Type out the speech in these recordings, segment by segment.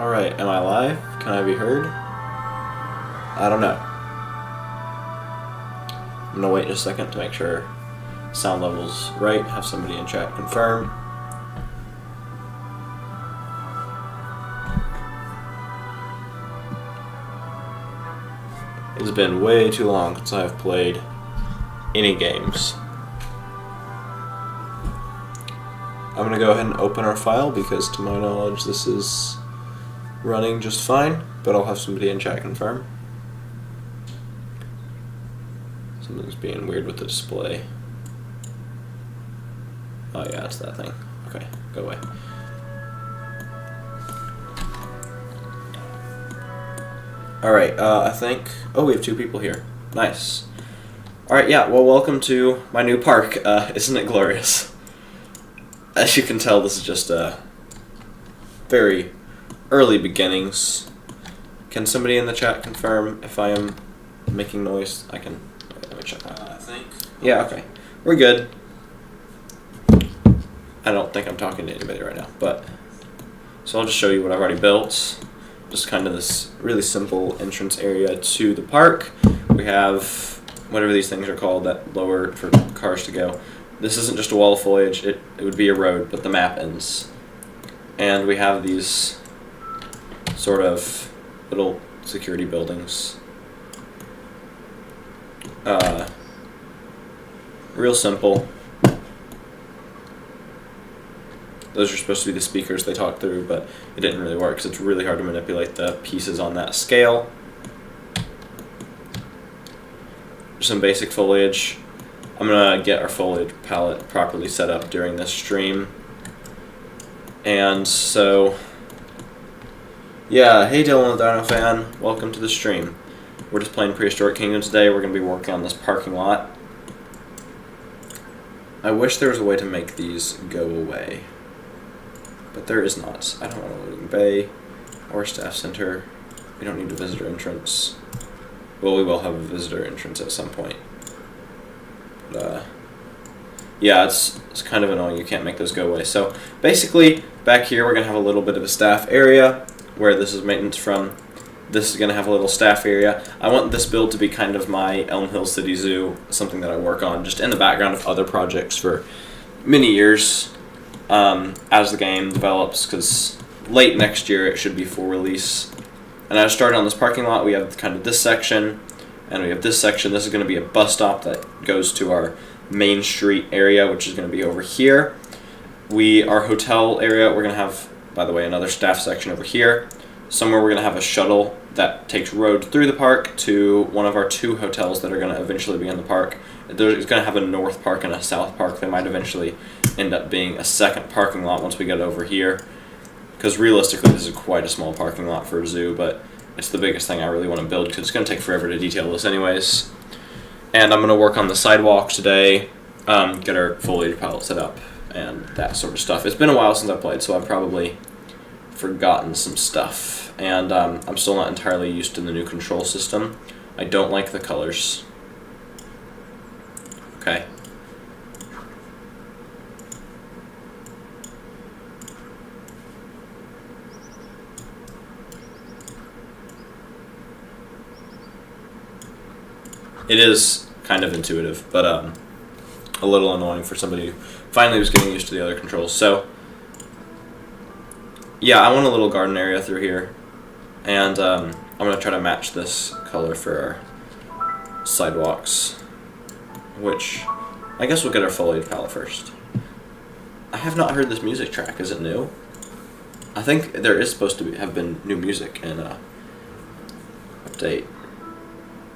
Alright, am I live? Can I be heard? I don't know. I'm gonna wait just a second to make sure sound level's right. Have somebody in chat confirm. It's been way too long since I've played any games. I'm gonna go ahead and open our file because to my knowledge this is running just fine, but I'll have somebody in chat confirm. Something's being weird with the display. Oh yeah, it's that thing. Okay, go away. Alright, I think... Oh, we have 2 people here. Nice. Alright, yeah, well, welcome to my new park. Isn't it glorious? As you can tell, this is just very early beginnings. Can somebody in the chat confirm if I am making noise? I can... Wait, let me check that. I think... Yeah, okay. We're good. I don't think I'm talking to anybody right now, but... So I'll just show you what I've already built. Just kind of this really simple entrance area to the park. We have whatever these things are called that lower for cars to go. This isn't just a wall of foliage, it would be a road, but the map ends. And we have these sort of little security buildings. Real simple. Those are supposed to be the speakers they talk through, but it didn't really work because it's really hard to manipulate the pieces on that scale. Some basic foliage. I'm going to get our foliage palette properly set up during this stream. And so, yeah, hey Dylan the Dino fan, welcome to the stream. We're just playing Prehistoric Kingdoms today. We're going to be working on this parking lot. I wish there was a way to make these go away. But there is not. I don't want a loading bay or staff center. We don't need a visitor entrance. Well, we will have a visitor entrance at some point. But, yeah, it's kind of annoying. You can't make those go away. So basically, back here we're going to have a little bit of a staff area where this is maintenance from. This is going to have a little staff area. I want this build to be kind of my Elm Hill City Zoo, something that I work on just in the background of other projects for many years. As the game develops, because late next year it should be full release. And I started on this parking lot. We have kind of this section, and we have this section. This is going to be a bus stop that goes to our main street area, which is going to be over here. Our hotel area, we're going to have, by the way, another staff section over here. Somewhere we're going to have a shuttle that takes road through the park to one of our 2 hotels that are going to eventually be in the park. It's going to have a north park and a south park. They might eventually end up being a second parking lot once we get over here. Because realistically, this is quite a small parking lot for a zoo, but it's the biggest thing I really want to build because it's going to take forever to detail this anyways. And I'm going to work on the sidewalks today, get our foliage palette set up, and that sort of stuff. It's been a while since I played, so I've probably forgotten some stuff. And I'm still not entirely used to the new control system. I don't like the colors. Okay. It is kind of intuitive, but a little annoying for somebody who finally was getting used to the other controls. So, yeah, I want a little garden area through here, and I'm going to try to match this color for our sidewalks, which I guess we'll get our foliage palette first. I have not heard this music track. Is it new? I think there is supposed to have been new music in update.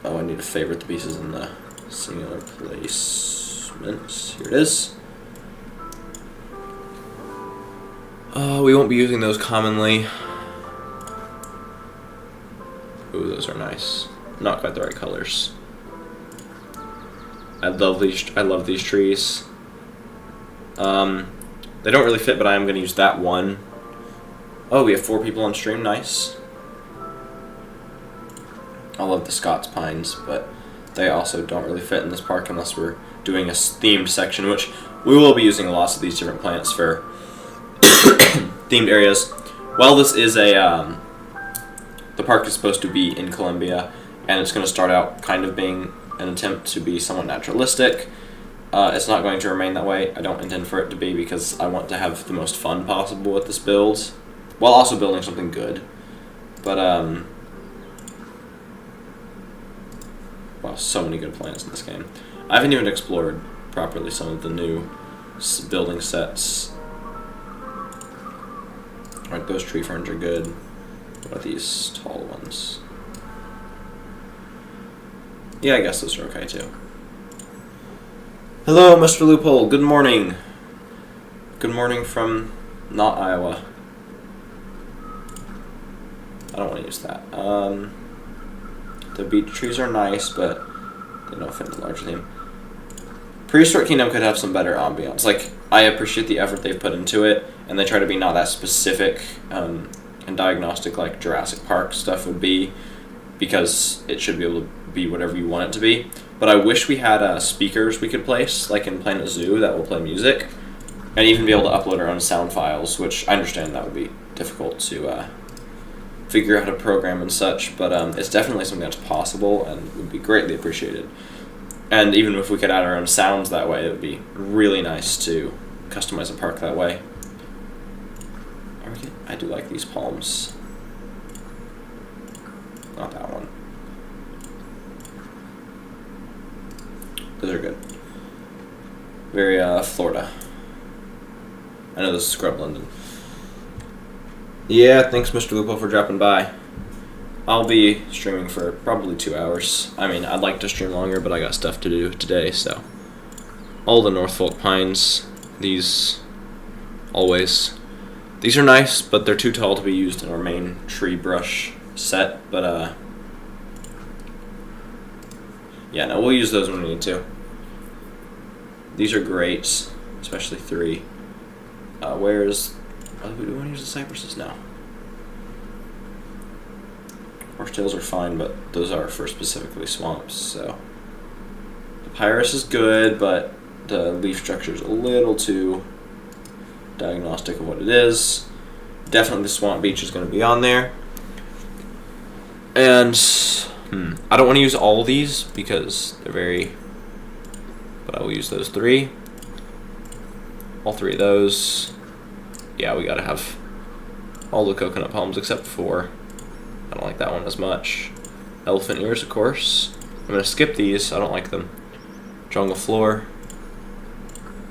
Oh, I need to favorite the pieces in the singular placements. Here it is. We won't be using those commonly. Ooh, those are nice. Not quite the right colors. I love these trees. They don't really fit, but I am going to use that one. Oh, we have 4 people on stream. Nice. I love the Scots pines, but they also don't really fit in this park unless we're doing a themed section, which we will be using lots of these different plants for themed areas. Well, this is a, the park is supposed to be in Columbia, and it's going to start out kind of being an attempt to be somewhat naturalistic. It's not going to remain that way. I don't intend for it to be, because I want to have the most fun possible with this build, while also building something good. But, wow, so many good plants in this game. I haven't even explored properly some of the new building sets. Alright, those tree ferns are good. What about these tall ones? Yeah, I guess those are okay too. Hello, Mr. Loophole. Good morning. Good morning from not Iowa. I don't want to use that. The beech trees are nice, but they don't fit the large theme. Prehistoric Kingdom could have some better ambiance. Like, I appreciate the effort they've put into it, and they try to be not that specific and diagnostic like Jurassic Park stuff would be, because it should be able to be whatever you want it to be. But I wish we had speakers we could place, like in Planet Zoo, that will play music, and even be able to upload our own sound files, which I understand that would be difficult to figure out how to program and such, but it's definitely something that's possible and would be greatly appreciated. And even if we could add our own sounds that way, it would be really nice to customize a park that way. I do like these palms. Not that one. Those are good. Very Florida. I know this is Scrub London. Yeah, thanks Mr. Lupo for dropping by. I'll be streaming for probably 2 hours. I mean, I'd like to stream longer, but I got stuff to do today, so. All the Norfolk pines. These, always. These are nice, but they're too tall to be used in our main tree brush set, but yeah, no, we'll use those when we need to. These are great, especially 3. Where's... do we want to use the cypresses now? Horsetails are fine, but those are for specifically swamps, so... Papyrus is good, but the leaf structure is a little too diagnostic of what it is. Definitely the swamp beech is going to be on there. And I don't want to use all of these because they're very... But I will use those 3. All 3 of those. Yeah, we gotta have all the coconut palms except for... I don't like that one as much. Elephant ears, of course. I'm gonna skip these. I don't like them. Jungle floor.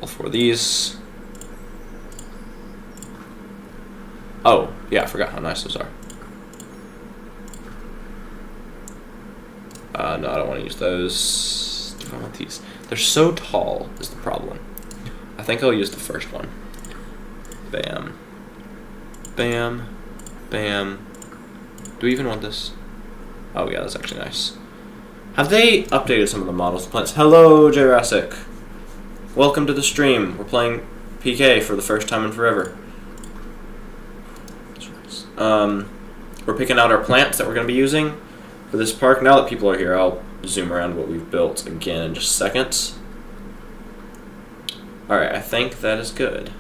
All 4 of these. Oh, yeah, I forgot how nice those are. No, I don't want to use those. I don't want these. They're so tall is the problem. I think I'll use the first one. Bam. Bam. Bam. Do we even want this? Oh yeah, that's actually nice. Have they updated some of the models of plants? Hello, Jurassic. Welcome to the stream. We're playing PK for the first time in forever. We're picking out our plants that we're going to be using for this park. Now that people are here, I'll zoom around what we've built again in just seconds. Alright, I think that is good.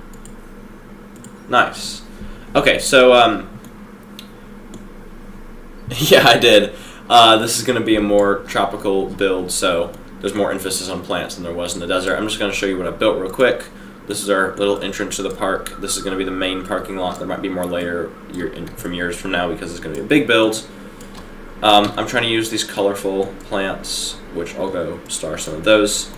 Nice. Okay, so, yeah, I did. This is going to be a more tropical build, so there's more emphasis on plants than there was in the desert. I'm just going to show you what I built real quick. This is our little entrance to the park. This is going to be the main parking lot. There might be more later, from years from now, because it's going to be a big build. I'm trying to use these colorful plants, which I'll go star some of those.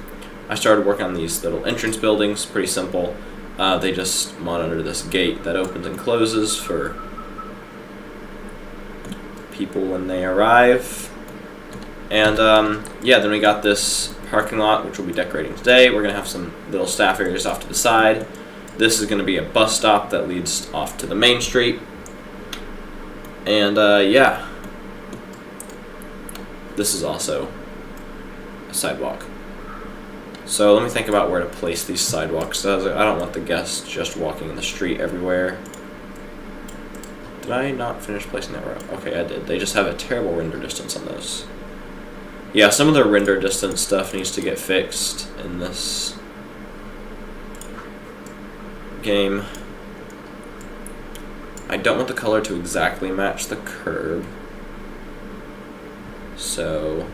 I started working on these little entrance buildings, pretty simple. They just monitor this gate that opens and closes for people when they arrive. And yeah, then we got this parking lot, which we'll be decorating today. We're going to have some little staff areas off to the side. This is going to be a bus stop that leads off to the main street. And yeah, this is also a sidewalk. So let me think about where to place these sidewalks. I don't want the guests just walking in the street everywhere. Did I not finish placing that row? Okay, I did. They just have a terrible render distance on those. Yeah, some of the render distance stuff needs to get fixed in this game. I don't want the color to exactly match the curb. So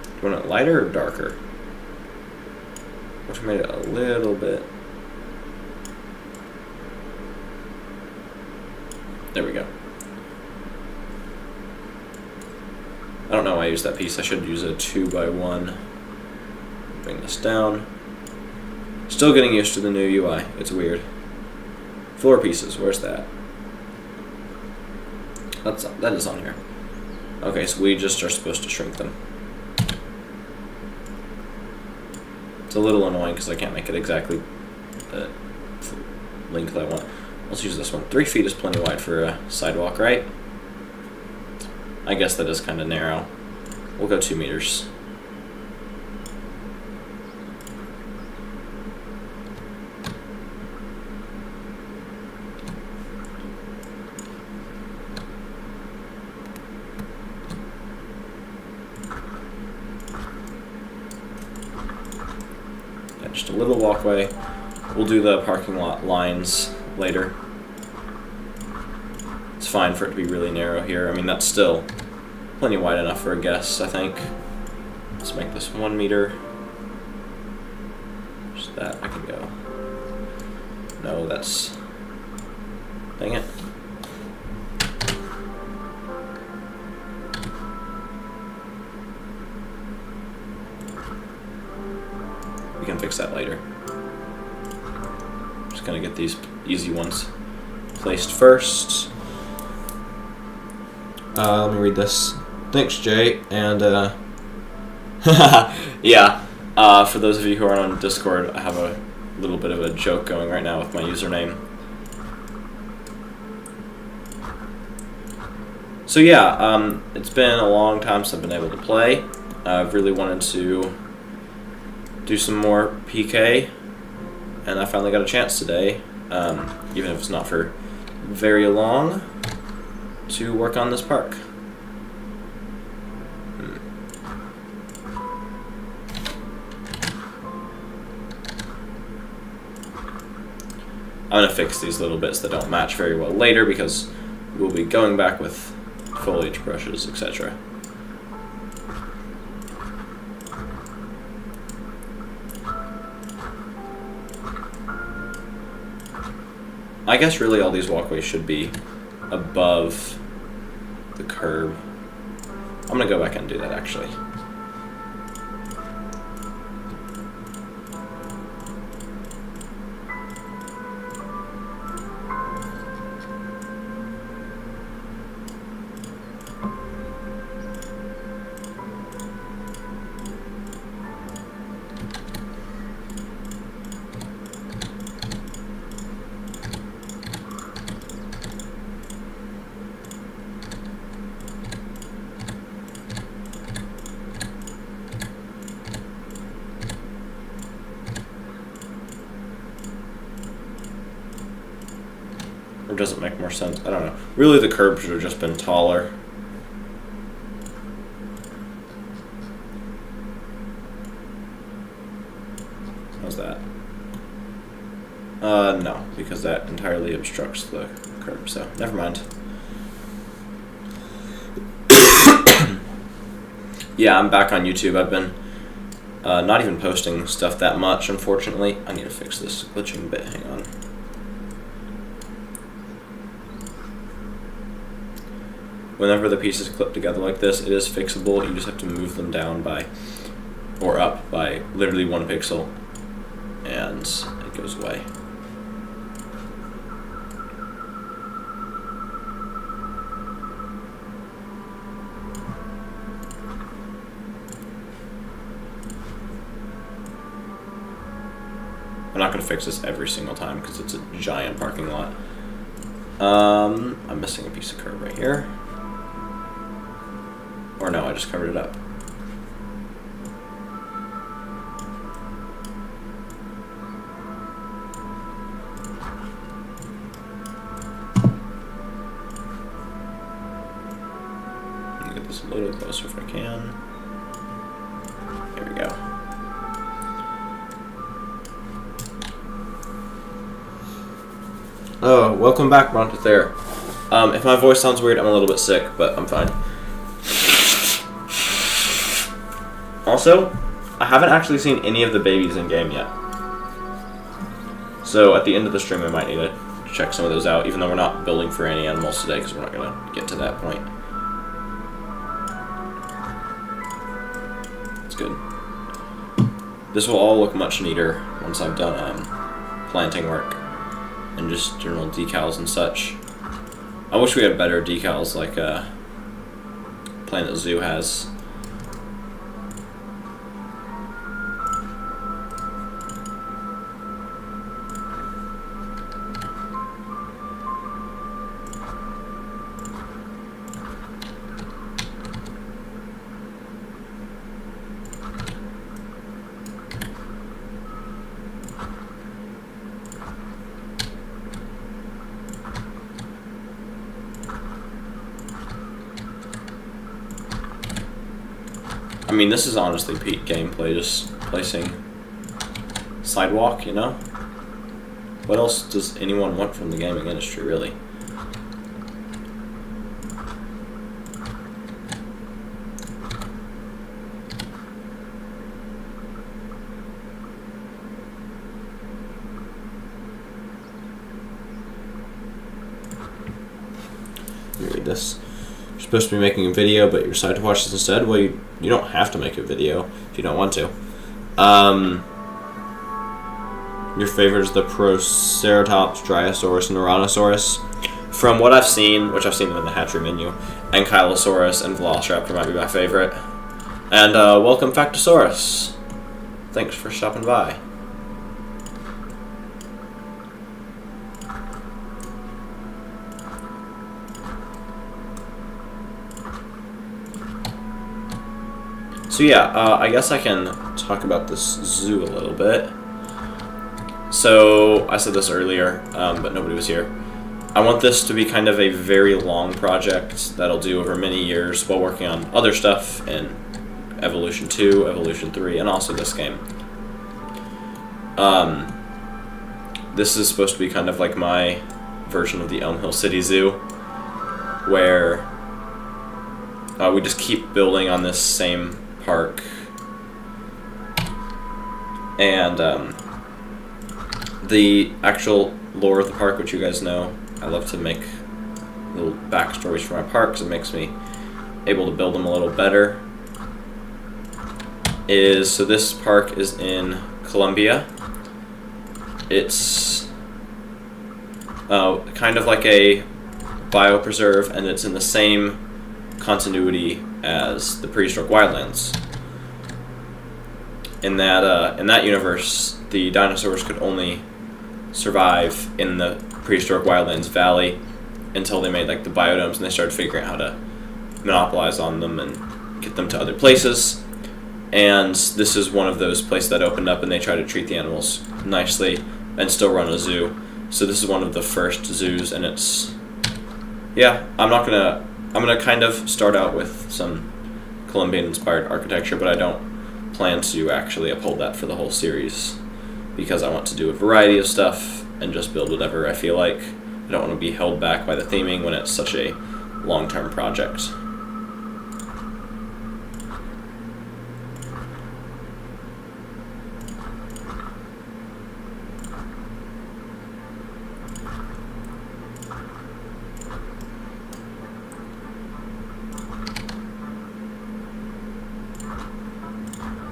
do you want it lighter or darker? Which made it a little bit. There we go. I don't know why I used that piece. I should use a 2x1. Bring this down. Still getting used to the new UI. It's weird. Floor pieces. Where's that? That is on here. Okay, so we just are supposed to shrink them. It's a little annoying because I can't make it exactly the length I want. Let's use this one. 3 feet is plenty wide for a sidewalk, right? I guess that is kind of narrow. We'll go 2 meters. Yeah, just a little walkway. We'll do the parking lot lines later. It's fine for it to be really narrow here. I mean, that's still plenty wide enough for a guess, I think. Let's make this 1 meter. Just that, I can go. No, that's... Dang it. We can fix that later. Just gonna get these easy ones placed first. Let me read this. Thanks, Jay. And, yeah. For those of you who aren't on Discord, I have a little bit of a joke going right now with my username. So yeah, it's been a long time since I've been able to play. I've really wanted to do some more PK, and I finally got a chance today, even if it's not for very long, to work on this park. I'm going to fix these little bits that don't match very well later because we'll be going back with foliage brushes, etc. I guess really all these walkways should be above the curb. I'm going to go back and do that actually. Or does it make more sense? I don't know. Really, the curb should have just been taller. How's that? No, because that entirely obstructs the curb, so never mind. Yeah, I'm back on YouTube. I've been not even posting stuff that much, unfortunately. I need to fix this glitching bit. Hang on. Whenever the pieces clip together like this, it is fixable. You just have to move them down by, or up by, literally 1 pixel, and it goes away. I'm not going to fix this every single time because it's a giant parking lot. I'm missing a piece of curb right here. Or no, I just covered it up. Let me get this a little closer if I can. There we go. Oh, welcome back, Montethere. If my voice sounds weird, I'm a little bit sick, but I'm fine. Also, I haven't actually seen any of the babies in game yet. So at the end of the stream, I might need to check some of those out, even though we're not building for any animals today, because we're not going to get to that point. It's good. This will all look much neater once I've done planting work and just general decals and such. I wish we had better decals like Planet Zoo has. I mean, this is honestly peak gameplay, just placing sidewalk, you know? What else does anyone want from the gaming industry, really? Let me read this. Supposed to be making a video, but you decided to watch this instead? Well, you don't have to make a video if you don't want to. Your favorite is the Proceratops, Dryosaurus, and Tyrannosaurus. From what I've seen, which I've seen them in the hatchery menu, Ankylosaurus and Velociraptor might be my favorite. And welcome, Factosaurus. Thanks for stopping by. So yeah, I guess I can talk about this zoo a little bit. So, I said this earlier, but nobody was here. I want this to be kind of a very long project that'll do over many years while working on other stuff in Evolution 2, Evolution 3, and also this game. This is supposed to be kind of like my version of the Elm Hill City Zoo, where we just keep building on this same park, and the actual lore of the park, which you guys know, I love to make little backstories for my parks. It makes me able to build them a little better. So this park is in Columbia. It's kind of like a biopreserve, and it's in the same continuity as the prehistoric wildlands. In that universe, the dinosaurs could only survive in the prehistoric wildlands valley until they made like the biodomes, and they started figuring out how to monopolize on them and get them to other places. And this is one of those places that opened up, and they try to treat the animals nicely and still run a zoo. So this is one of the first zoos, and it's, yeah, I'm gonna kind of start out with some Columbian-inspired architecture, but I don't plan to actually uphold that for the whole series, because I want to do a variety of stuff and just build whatever I feel like. I don't want to be held back by the theming when it's such a long-term project.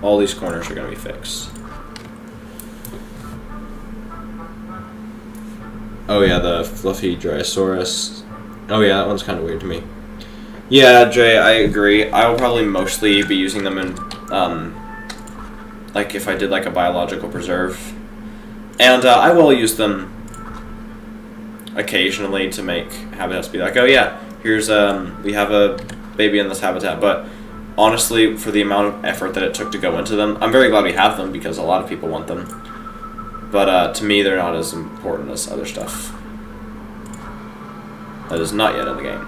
All these corners are going to be fixed. Oh yeah, the fluffy Dryosaurus. Oh yeah, that one's kind of weird to me. Yeah, Jay, I agree. I will probably mostly be using them in, like if I did like a biological preserve. And I will use them occasionally to make habitats be like, oh yeah, here's, we have a baby in this habitat, but honestly, for the amount of effort that it took to go into them, I'm very glad we have them because a lot of people want them. But to me, they're not as important as other stuff that is not yet in the game.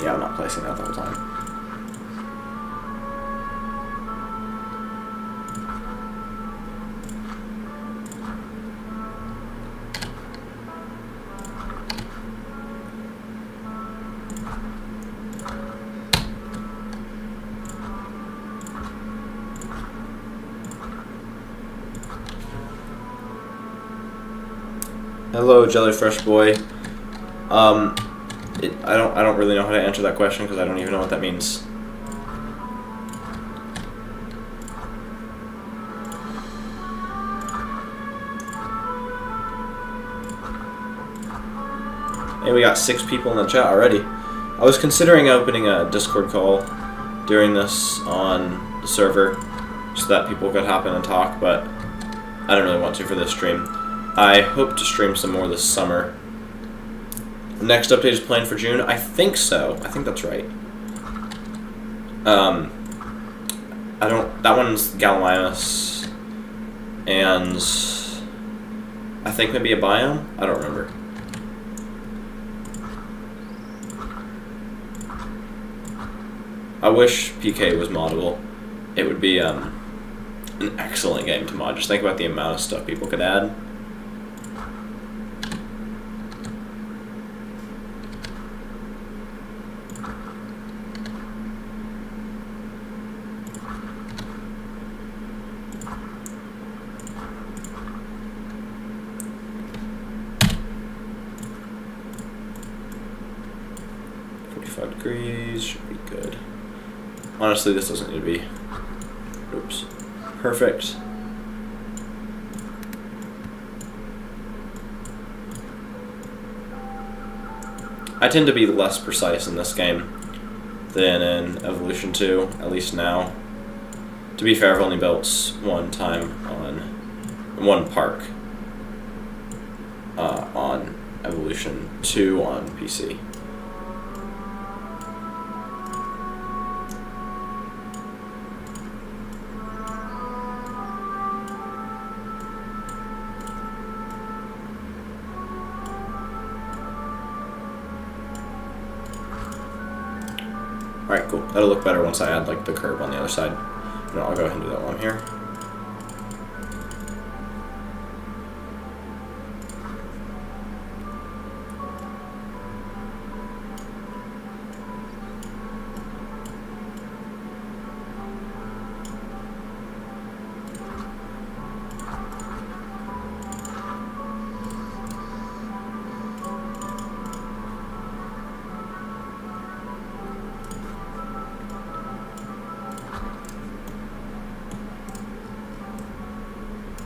Yeah, I'm not placing that the whole time. Hello, Jellyfresh Boy. I don't really know how to answer that question because I don't even know what that means. Hey, we got 6 people in the chat already. I was considering opening a Discord call during this on the server so that people could hop in and talk, but I don't really want to for this stream. I hope to stream some more this summer. The next update is planned for June. I think so. I think that's right. I don't. That one's Gallimimus, and I think maybe a biome. I don't remember. I wish PK was moddable. It would be an excellent game to mod. Just think about the amount of stuff people could add. Degrees should be good. Honestly, this doesn't need to be. Oops. Perfect. I tend to be less precise in this game than in Evolution 2, at least now. To be fair, I've only built one time on one park on Evolution 2 on PC. Alright, cool. That'll look better once I add like the curve on the other side. No, I'll go ahead and do that while I'm here.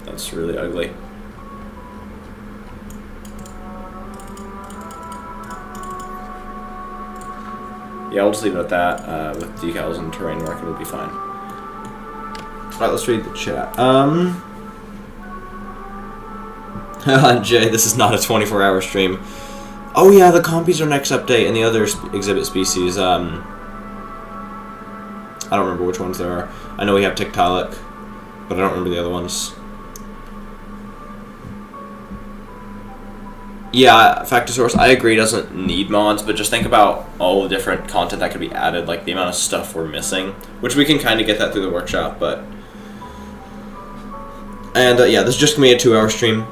That's really ugly. Yeah, I'll just leave it at that. With decals and terrain work, it'll be fine. Alright, let's read the chat. Jay, this is not a 24-hour stream. Oh yeah, the compies are next update, and the other exhibit species. I don't remember which ones there are. I know we have Tiktaalik, but I don't remember the other ones. Yeah, Factosaurus, I agree, doesn't need mods, but just think about all the different content that could be added, like the amount of stuff we're missing, which we can kind of get that through the workshop, but... And, yeah, this is just going to be a 2-hour stream.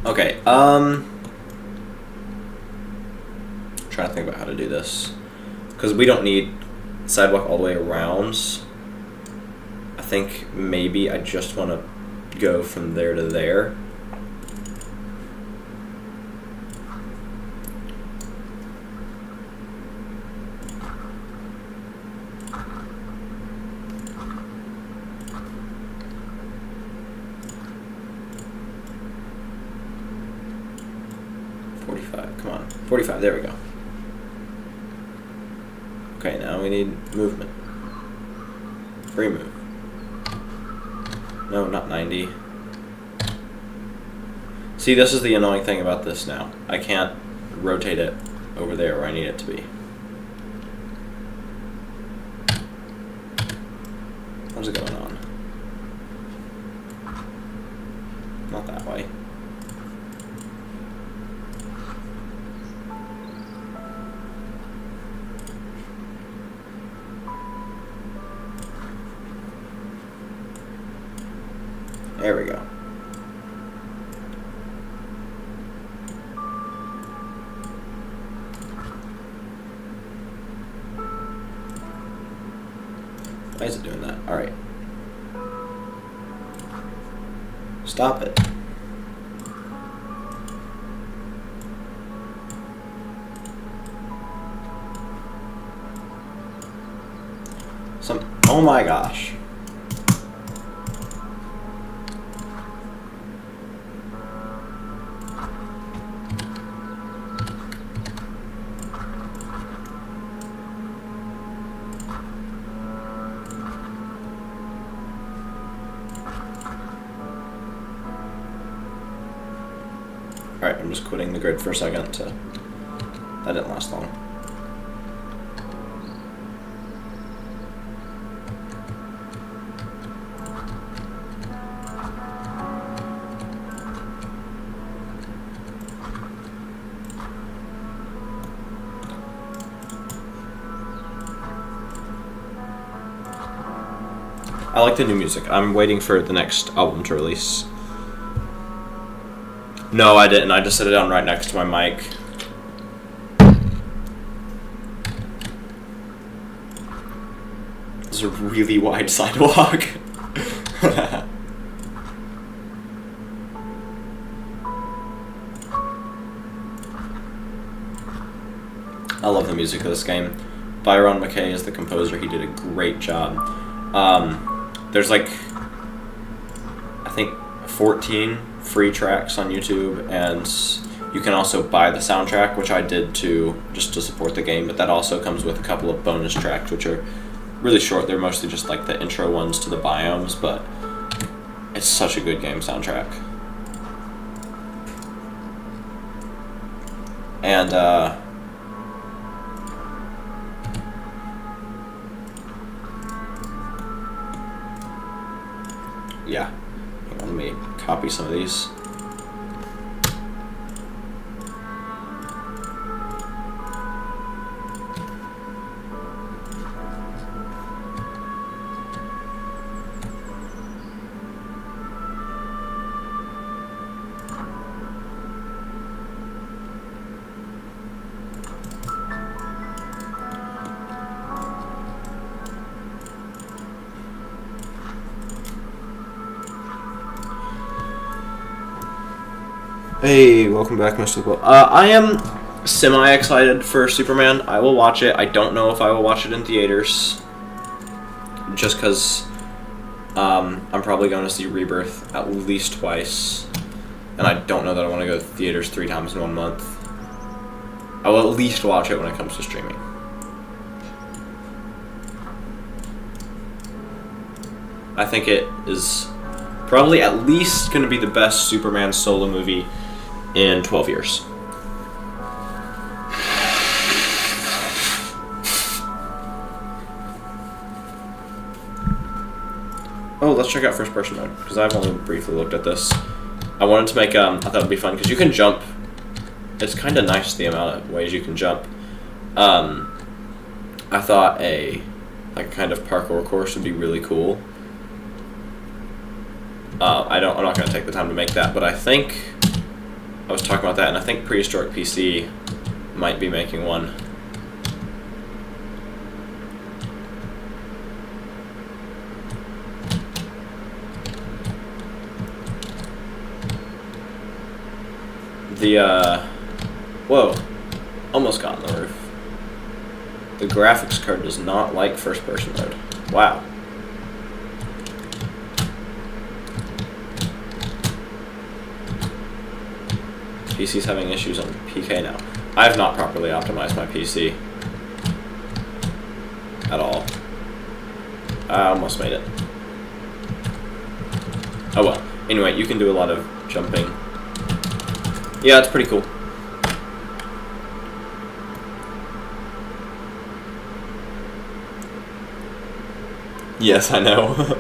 Okay, trying to think about how to do this. Because we don't need sidewalk all the way around. I think maybe I just want to go from there to there. Come on, 45, there we go. Okay, now we need movement. Free move. No, not 90. See, this is the annoying thing about this now. I can't rotate it over there where I need it to be. What's going on? Not that way. There we go. Why is it doing that? Alright. Stop it. Oh my gosh. Alright, I'm just quitting the grid for a second. That didn't last long. I like the new music. I'm waiting for the next album to release. No, I didn't. I just set it down right next to my mic. It's a really wide sidewalk. I love the music of this game. Byron McKay is the composer. He did a great job. There's like, I think 14 free tracks on YouTube, and you can also buy the soundtrack, which I did too, just to support the game, but that also comes with a couple of bonus tracks, which are really short. They're mostly just like the intro ones to the biomes, but it's such a good game soundtrack. And, yeah. Hang on, let me copy some of these. Hey, welcome back, Mr. Will. I am semi-excited for Superman. I will watch it. I don't know if I will watch it in theaters, just because I'm probably going to see Rebirth at least twice, and I don't know that I want to go to theaters 3 times in 1 month. I will at least watch it when it comes to streaming. I think it is probably at least going to be the best Superman solo movie in 12 years. Oh, let's check out first person mode, because I've only briefly looked at this. I wanted to make, I thought it would be fun, because you can jump. It's kind of nice the amount of ways you can jump. I thought a kind of parkour course would be really cool. I'm not going to take the time to make that, but I think I was talking about that, and I think Prehistoric PC might be making one. Whoa, almost got on the roof. The graphics card does not like first person mode. Wow. PC's having issues on PK now. I have not properly optimized my PC at all. I almost made it. Oh well. Anyway, you can do a lot of jumping. Yeah, it's pretty cool. Yes, I know.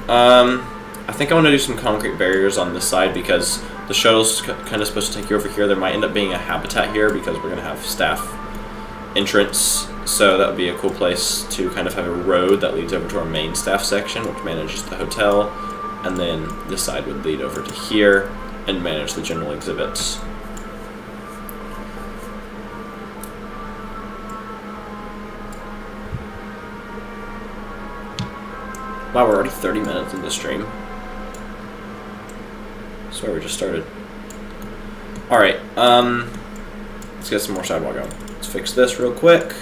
I think I want to do some concrete barriers on this side because the shuttle's kind of supposed to take you over here. There might end up being a habitat here because we're going to have staff entrance, so that would be a cool place to kind of have a road that leads over to our main staff section, which manages the hotel, and then this side would lead over to here and manage the general exhibits. Wow, we're already 30 minutes into the stream. I swear we just started. Alright, let's get some more sidewalk going. Let's fix this real quick.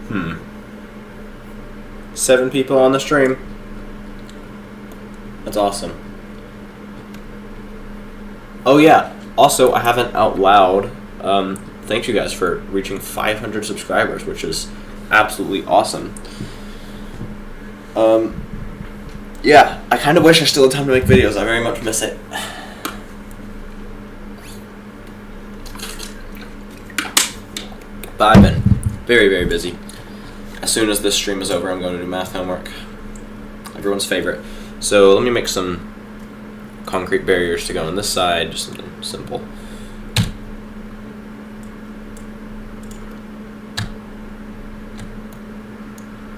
Hmm. 7 people on the stream. That's awesome. Oh yeah, also I haven't out loud thanked you guys for reaching 500 subscribers, which is absolutely awesome. Yeah, I kind of wish I still had time to make videos. I very much miss it. But I've been very, very busy. As soon as this stream is over, I'm going to do math homework. Everyone's favorite. So let me make some concrete barriers to go on this side, just something simple.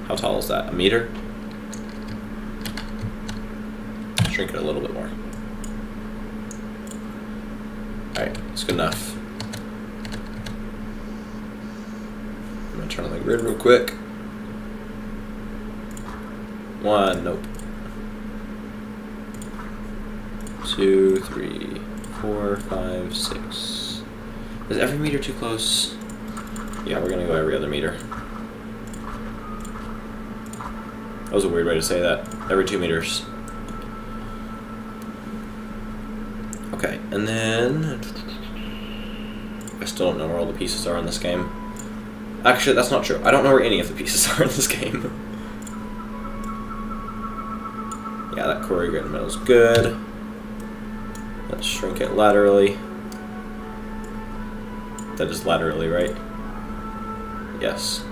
How tall is that? 1 meter? Shrink it a little bit more. Alright, that's good enough. I'm gonna turn on the grid real quick. 1, nope. 2, 3, 4, 5, 6. Is every meter too close? Yeah, we're gonna go every other meter. That was a weird way to say that. Every 2 meters. Okay, and then I still don't know where all the pieces are in this game. Actually, that's not true. I don't know where any of the pieces are in this game. Yeah, that corrugated metal is good. Let's shrink it laterally. That is laterally, right? Yes.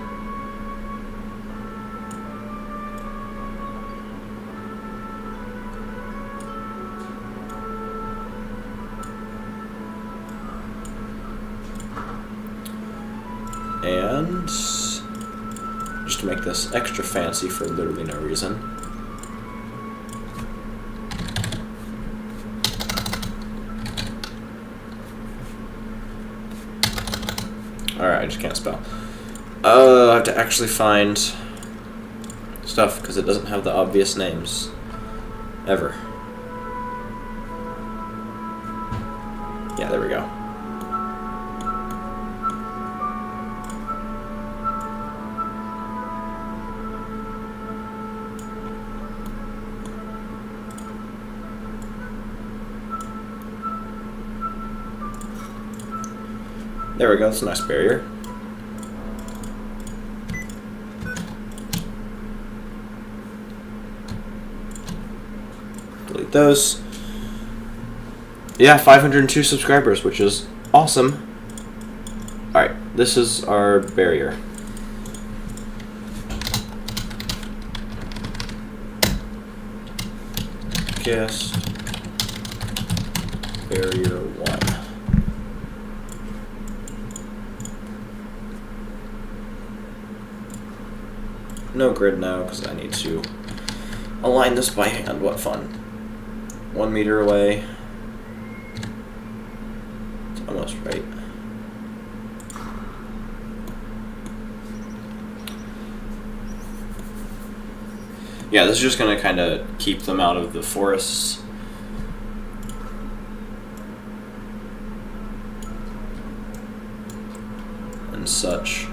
And just to make this extra fancy for literally no reason, alright, I just can't spell. I have to actually find stuff because it doesn't have the obvious names ever. Yeah, there we go. There we go, that's a nice barrier. Delete those. Yeah, 502 subscribers, which is awesome. Alright, this is our barrier. Guest barrier 1. No grid now, because I need to align this by hand. What fun. 1 meter away. It's almost right. Yeah, this is just going to kind of keep them out of the forests. And such.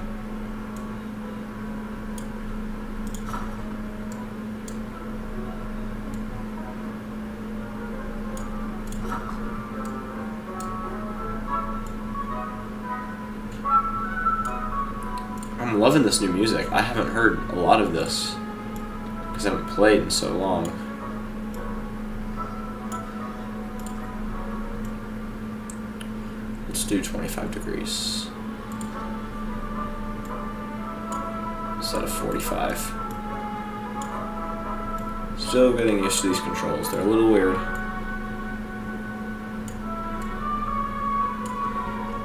I'm loving this new music. I haven't heard a lot of this because I haven't played in so long. Let's do 25 degrees instead of 45. Still getting used to these controls. They're a little weird.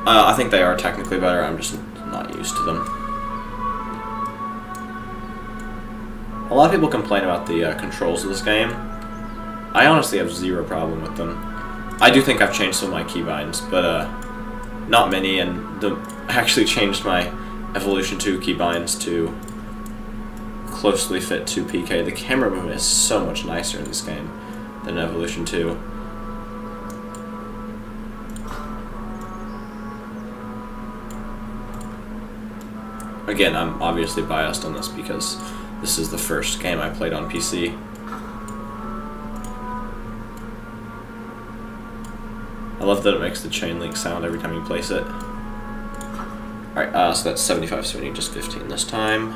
I think they are technically better. I'm just not used to them. A lot of people complain about the controls of this game. I honestly have zero problem with them. I do think I've changed some of my keybinds, but not many, and I actually changed my Evolution 2 keybinds to closely fit to PK. The camera movement is so much nicer in this game than Evolution 2. Again, I'm obviously biased on this because this is the first game I played on PC. I love that it makes the chain link sound every time you place it. Alright, so that's 75, so we need just 15 this time.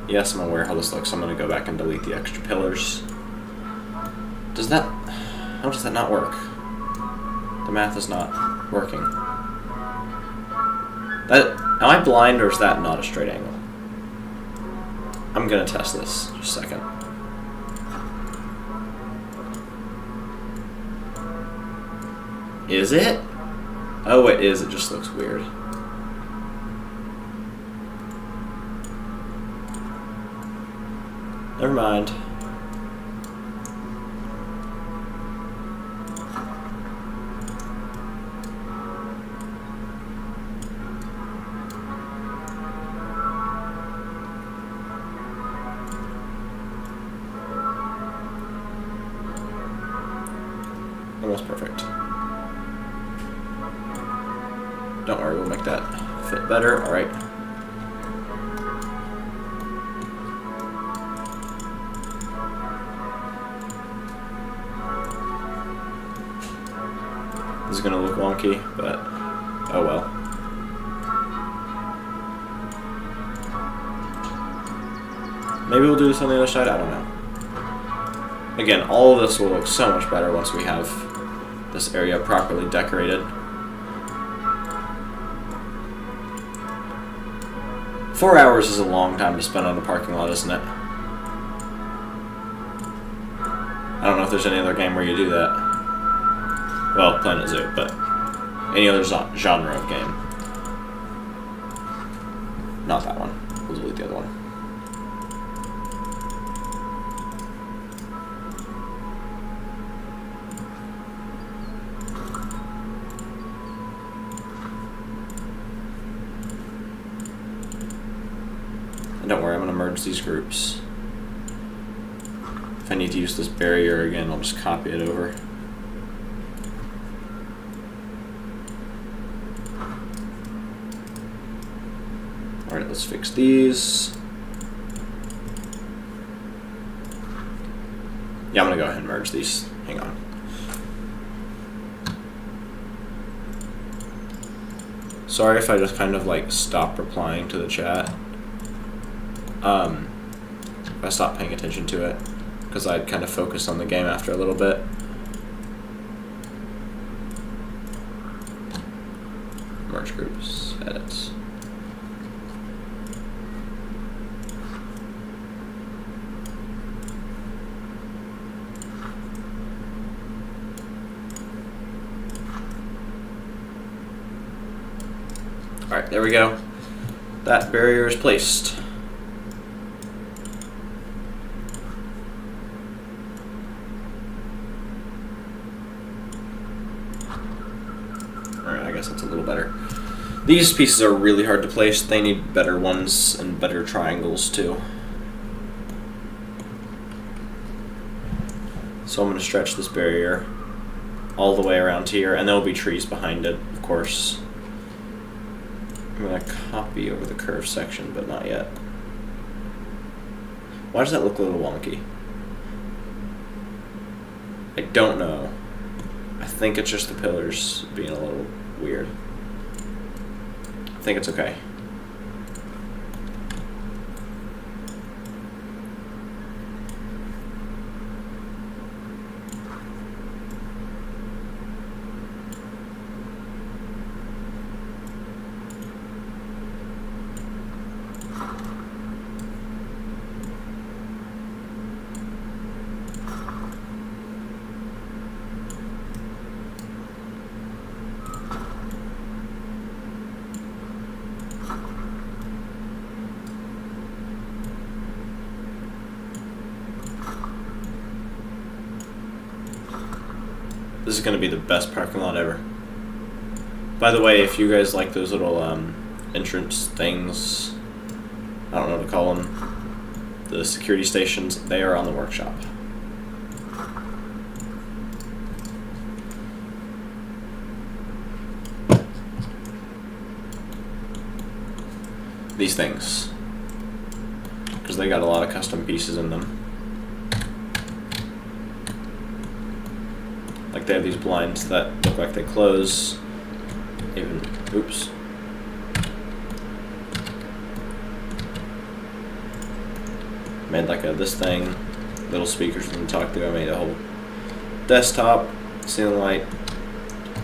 Yes, I'm aware how this looks, so I'm going to go back and delete the extra pillars. How does that not work? The math is not working. Am I blind or is that not a straight angle? I'm gonna test this just a second. Is it? Oh, it is. It just looks weird. Never mind. Almost perfect. Don't worry, we'll make that fit better. Alright. This is gonna look wonky, but oh well. Maybe we'll do this on the other side, I don't know. Again, all of this will look so much better once we have this area properly decorated. 4 hours is a long time to spend on a parking lot, isn't it? I don't know if there's any other game where you do that. Well, Planet Zoo, but any other genre of game. Not that one. We'll delete the other one. And don't worry, I'm going to merge these groups. If I need to use this barrier again, I'll just copy it over. Alright, let's fix these. Yeah, I'm going to go ahead and merge these. Hang on. Sorry if I just kind of like stop replying to the chat. If I stopped paying attention to it, because I'd kind of focus on the game after a little bit. Merge groups, edits. Alright, there we go. That barrier is placed. Alright, I guess that's a little better. These pieces are really hard to place. They need better ones and better triangles too. So I'm going to stretch this barrier all the way around here, and there will be trees behind it, of course. I'm going to copy over the curved section, but not yet. Why does that look a little wonky? I don't know. I think it's just the pillars being a little weird. I think it's okay. This is going to be the best parking lot ever. By the way, if you guys like those little entrance things, I don't know what to call them, the security stations, they are on the workshop. These things, because they got a lot of custom pieces in them. Like they have these blinds that look like they close. Even, oops. Made like this thing, little speakers for them to talk to. I made a whole desktop, ceiling light,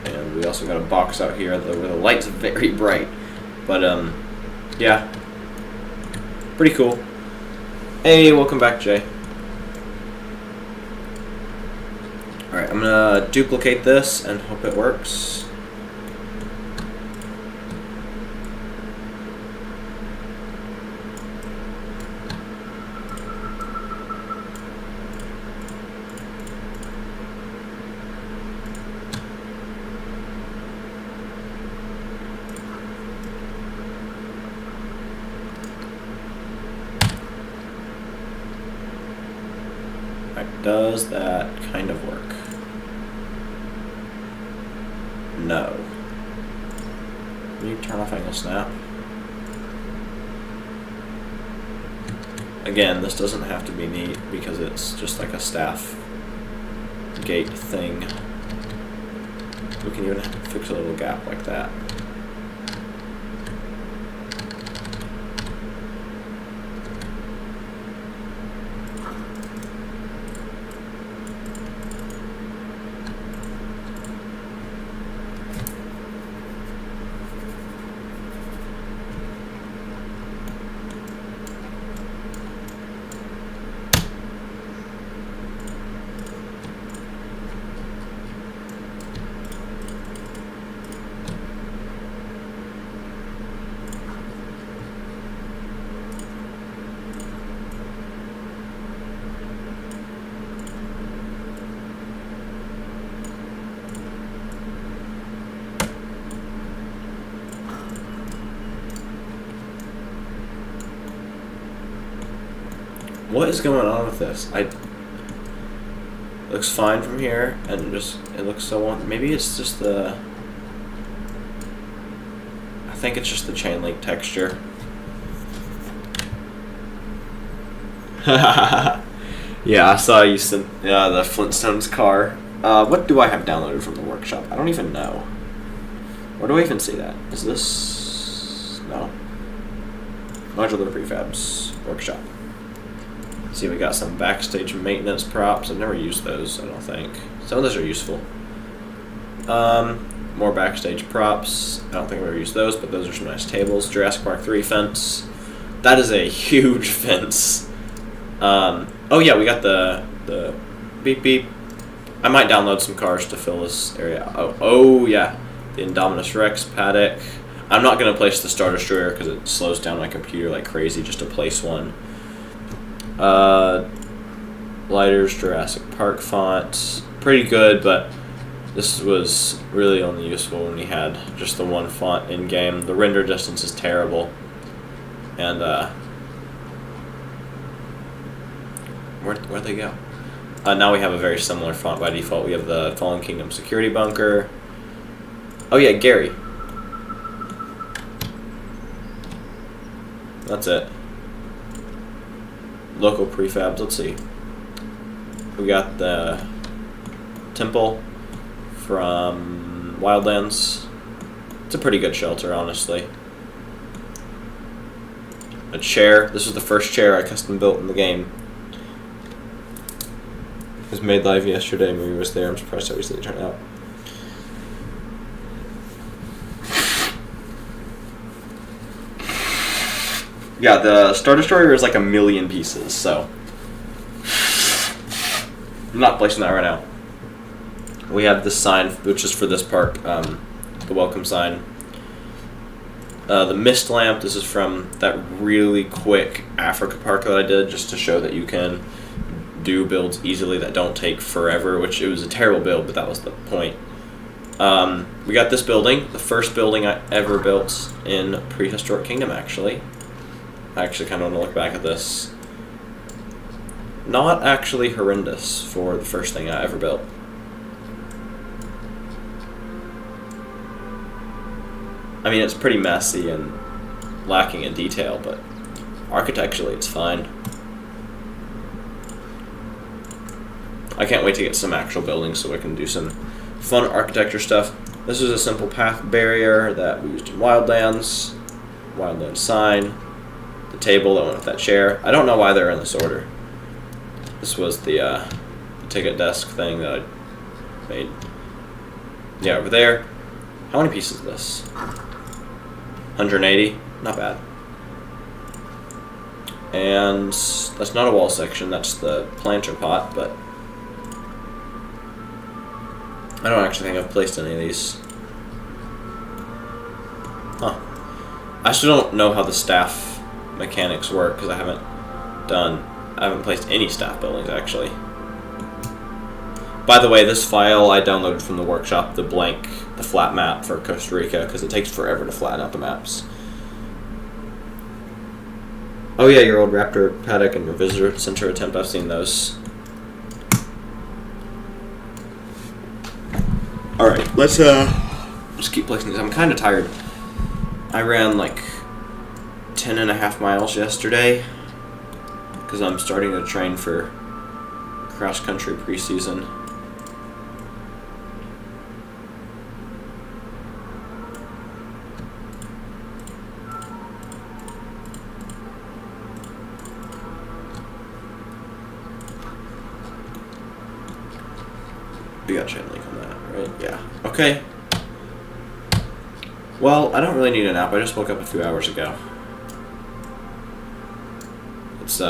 and we also got a box out here where the light's very bright. But yeah, pretty cool. Hey, welcome back, Jay. Alright, I'm gonna duplicate this and hope it works. Alright, does that kind of work? No. Can you turn off angle snap? Again, this doesn't have to be neat because it's just like a staff gate thing. We can even fix a little gap like that. What is going on with this? It looks fine from here, and it looks so maybe it's just the. I think it's just the chain link texture. Yeah, I saw you sent the Flintstones car. What do I have downloaded from the workshop? I don't even know. Where do I even see that? Is this no? Modular prefabs workshop. See, we got some backstage maintenance props. I've never used those, I don't think. Some of those are useful. More backstage props. I don't think I've ever used those, but those are some nice tables. Jurassic Park 3 fence. That is a huge fence. Oh yeah, we got the beep beep. I might download some cars to fill this area. Oh yeah, the Indominus Rex paddock. I'm not going to place the Star Destroyer because it slows down my computer like crazy just to place one. Lighters, Jurassic Park font. Pretty good, but this was really only useful when we had just the one font in-game. The render distance is terrible. And, where'd they go? Now we have a very similar font by default. We have the Fallen Kingdom Security Bunker. Oh yeah, Gary. That's it. Local prefabs, let's see. We got the temple from Wildlands. It's a pretty good shelter, honestly. A chair. This was the first chair I custom built in the game. It was made live yesterday. Movie was there. I'm surprised how easily it turned out. Yeah, the Star Destroyer is like 1,000,000 pieces, so I'm not placing that right now. We have this sign, which is for this park, the welcome sign. The mist lamp, this is from that really quick Africa park that I did, just to show that you can do builds easily that don't take forever, which it was a terrible build, but that was the point. We got this building, the first building I ever built in Prehistoric Kingdom, actually. I actually kind of want to look back at this. Not actually horrendous for the first thing I ever built. I mean, it's pretty messy and lacking in detail, but architecturally it's fine. I can't wait to get some actual buildings so I can do some fun architecture stuff. This is a simple path barrier that we used in Wildlands. Wildlands sign. The table that went with that chair. I don't know why they're in this order. This was the ticket desk thing that I made. Yeah, over there. How many pieces is this? 180? Not bad. And that's not a wall section, that's the planter pot, but I don't actually think I've placed any of these. Huh. I still don't know how the staff mechanics work because I haven't placed any staff buildings actually. By the way, this file I downloaded from the workshop, the flat map for Costa Rica, because it takes forever to flatten out the maps. Oh yeah, your old raptor paddock and your visitor center attempt, I've seen those. Alright, let's keep placing these. I'm kind of tired. I ran like 10.5 miles yesterday because I'm starting to train for cross-country preseason. We got chain link on that, right? Yeah. Okay. Well, I don't really need a nap. I just woke up a few hours ago. It's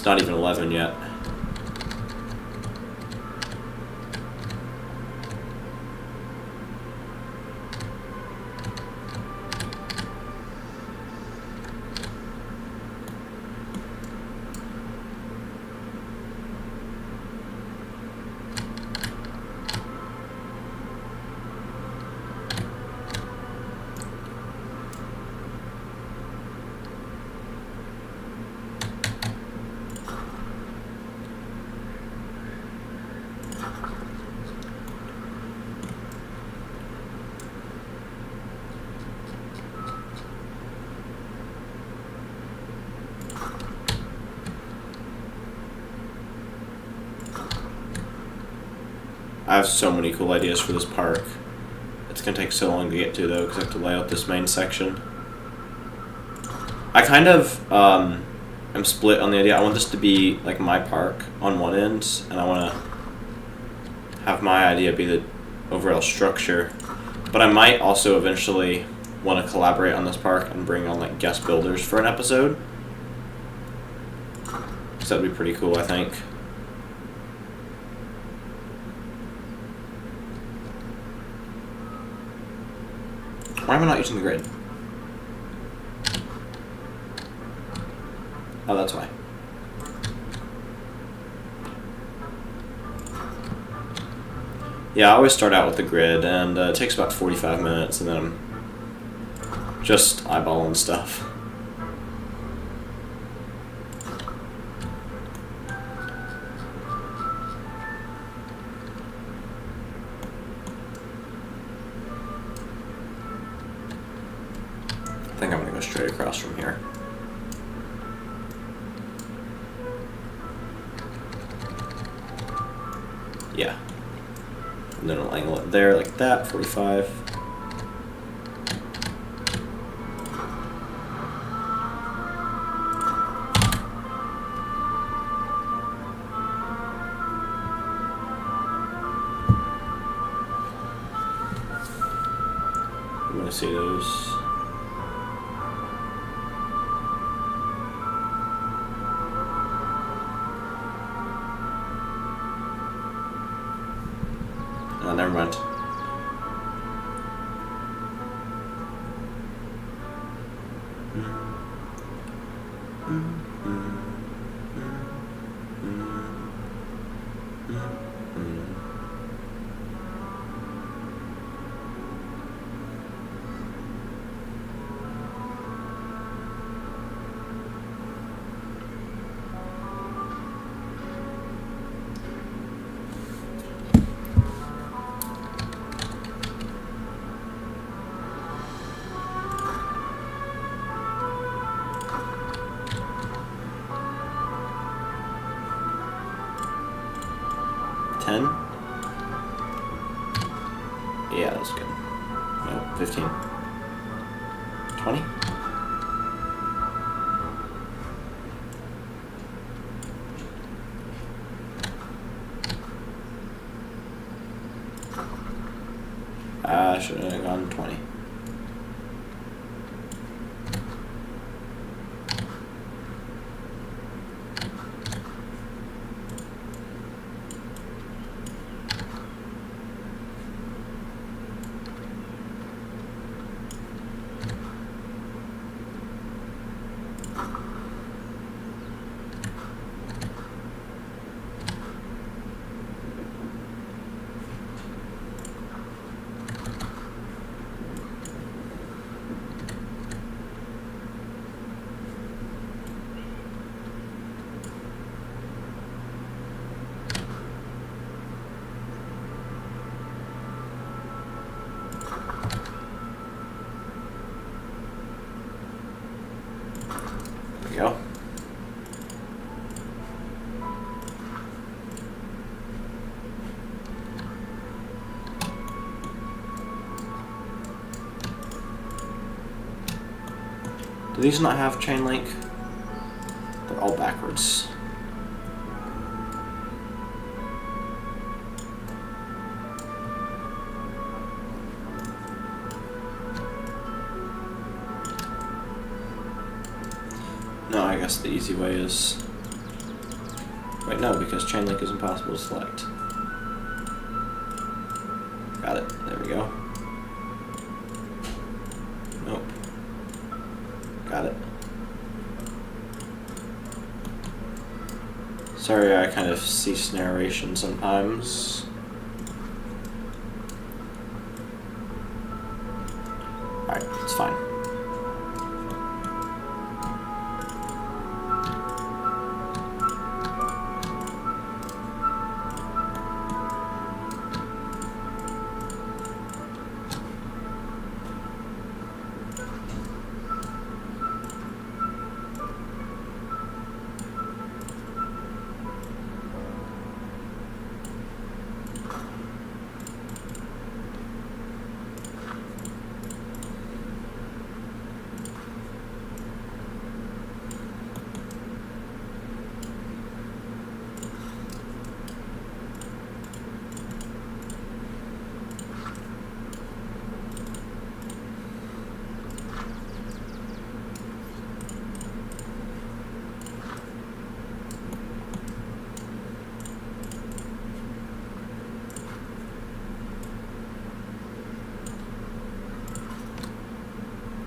not even 11 yet. I have so many cool ideas for this park. It's going to take so long to get to, though, because I have to lay out this main section. I kind of am split on the idea. I want this to be like my park on one end, and I want to have my idea be the overall structure. But I might also eventually want to collaborate on this park and bring on like guest builders for an episode. Because that would be pretty cool, I think. Why am I not using the grid? Oh, that's why. Yeah, I always start out with the grid, and it takes about 45 minutes, and then I'm just eyeballing stuff. I think I'm going to go straight across from here. Yeah. And then I'll angle it there like that, 45. I'm going to see those. Oh, never mind. Yeah, that's good. No, 15. 20? I should have gone 20. There we go. Do these not have chain link? They're all backwards. No, I guess the easy way is... Wait, no, because chain link is impossible to select. Got it. There we go. Nope. Got it. Sorry, I kind of cease narration sometimes. Alright, it's fine.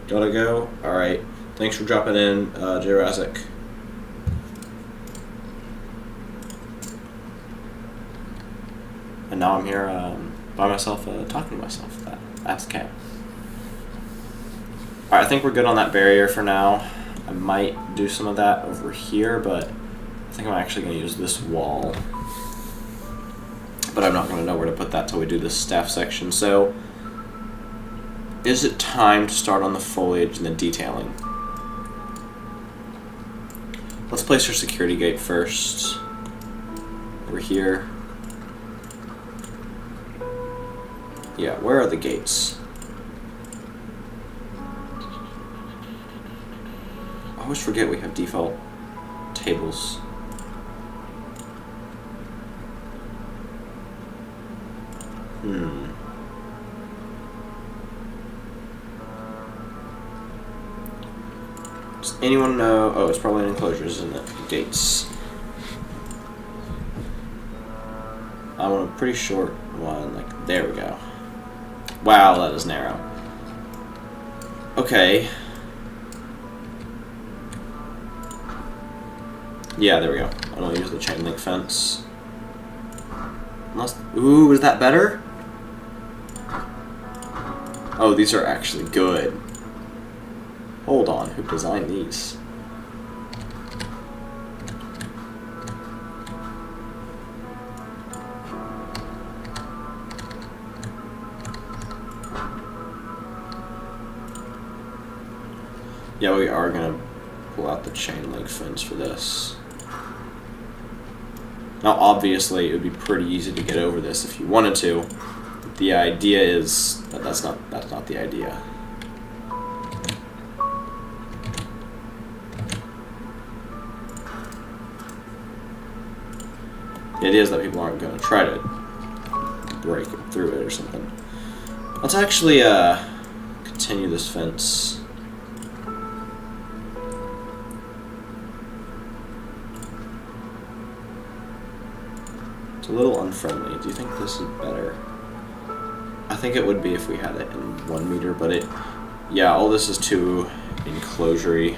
Gotta go? Alright. Thanks for dropping in, Jurassic. And now I'm here by myself, talking to myself. That's the camp. Alright, I think we're good on that barrier for now. I might do some of that over here, but I think I'm actually going to use this wall. But I'm not going to know where to put that till we do this staff section. So, is it time to start on the foliage and the detailing? Let's place our security gate first. Over here. Yeah, where are the gates? I always forget we have default tables. Does anyone know? Oh, it's probably enclosures, isn't it? Gates. I want a pretty short one. Like, there we go. Wow, that is narrow. Okay. Yeah, there we go. I don't use the chain link fence. Unless, ooh, is that better? Oh, these are actually good. Hold on, who designed these? Yeah, we are gonna pull out the chain link fence for this. Now, obviously, it would be pretty easy to get over this if you wanted to. The idea is that that's not the idea. The idea is that people aren't going to try to break through it or something. Let's actually continue this fence. It's a little unfriendly. Do you think this is better? I think it would be if we had it in 1 meter, but it... Yeah, all this is too enclosure-y.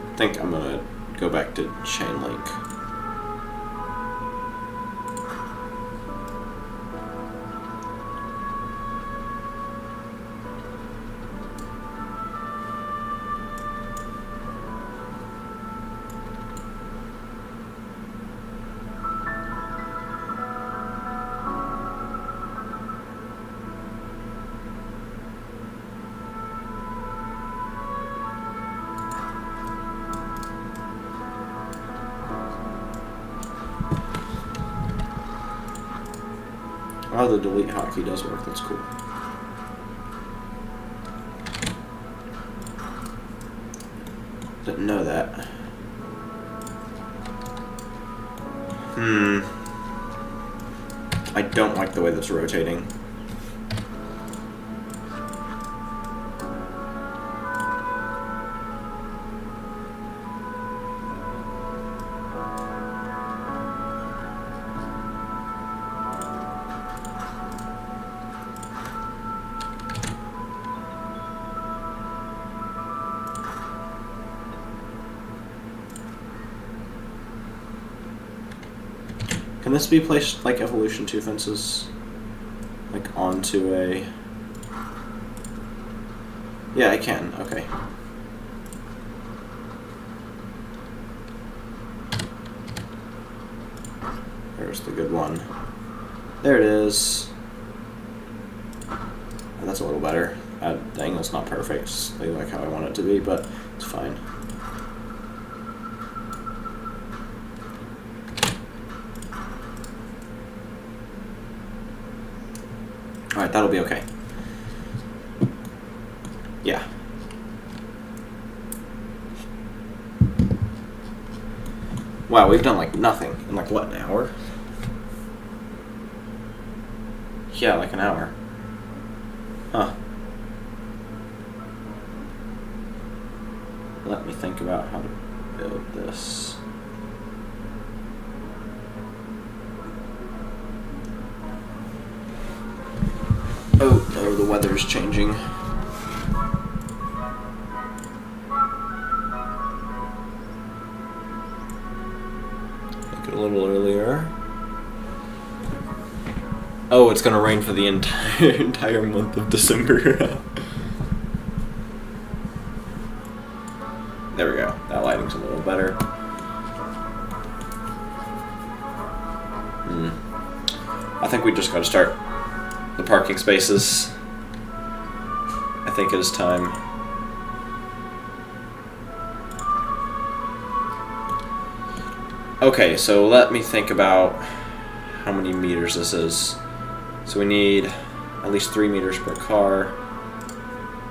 I think I'm gonna go back to chain link. Oh, the delete hotkey does work. That's cool. Didn't know that. I don't like the way that's rotating. Can this be placed like Evolution 2 fences? Like onto a... Yeah, I can. Okay. There's the good one. There it is. And that's a little better. The angle's not perfect. It's like how I want it to be, but it's fine. Alright, that'll be okay. Yeah. Wow, we've done like nothing in like what, an hour? Yeah, like an hour. Huh. Let me think about how to build this. Oh no, the weather's changing. Make it a little earlier. Oh, it's gonna rain for the entire month of December. There we go. That lighting's a little better. I think we just gotta start the parking spaces. I think it is time. Okay, so let me think about how many meters this is. So we need at least 3 meters per car.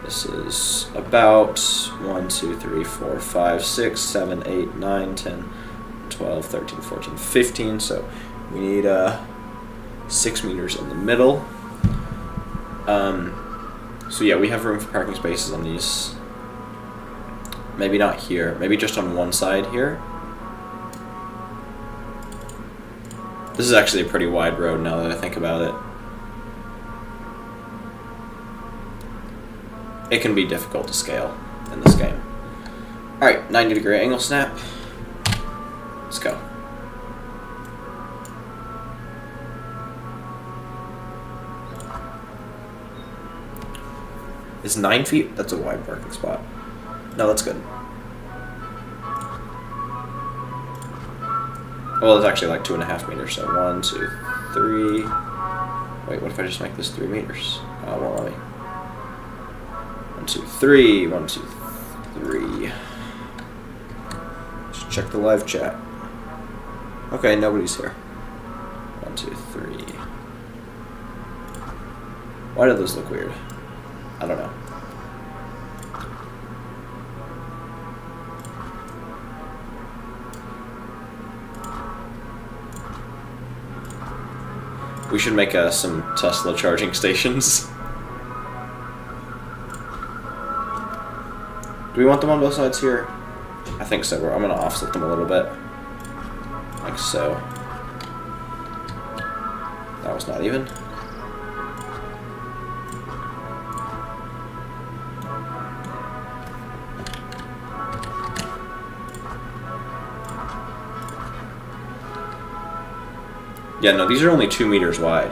This is about 1, 2, 3, 4, 5, 6, 7, 8, 9, 10, 12, 13, 14, 15. So we need 6 meters in the middle. So yeah, we have room for parking spaces on these. Maybe not here. Maybe just on one side here. This is actually a pretty wide road now that I think about it. It can be difficult to scale in this game. Alright, 90-degree angle snap. Let's go. Is 9 feet? That's a wide parking spot. No, that's good. Well, it's actually like 2.5 meters, so 1, 2, 3. Wait, what if I just make this 3 meters? Oh, well, let me. 1, 2, 3. 1, 2, 3. Just check the live chat. Okay, nobody's here. 1, 2, 3. Why did those look weird? I don't know. We should make some Tesla charging stations. Do we want them on both sides here? I think so. I'm going to offset them a little bit. Like so. That was not even. Yeah, no, these are only 2 meters wide.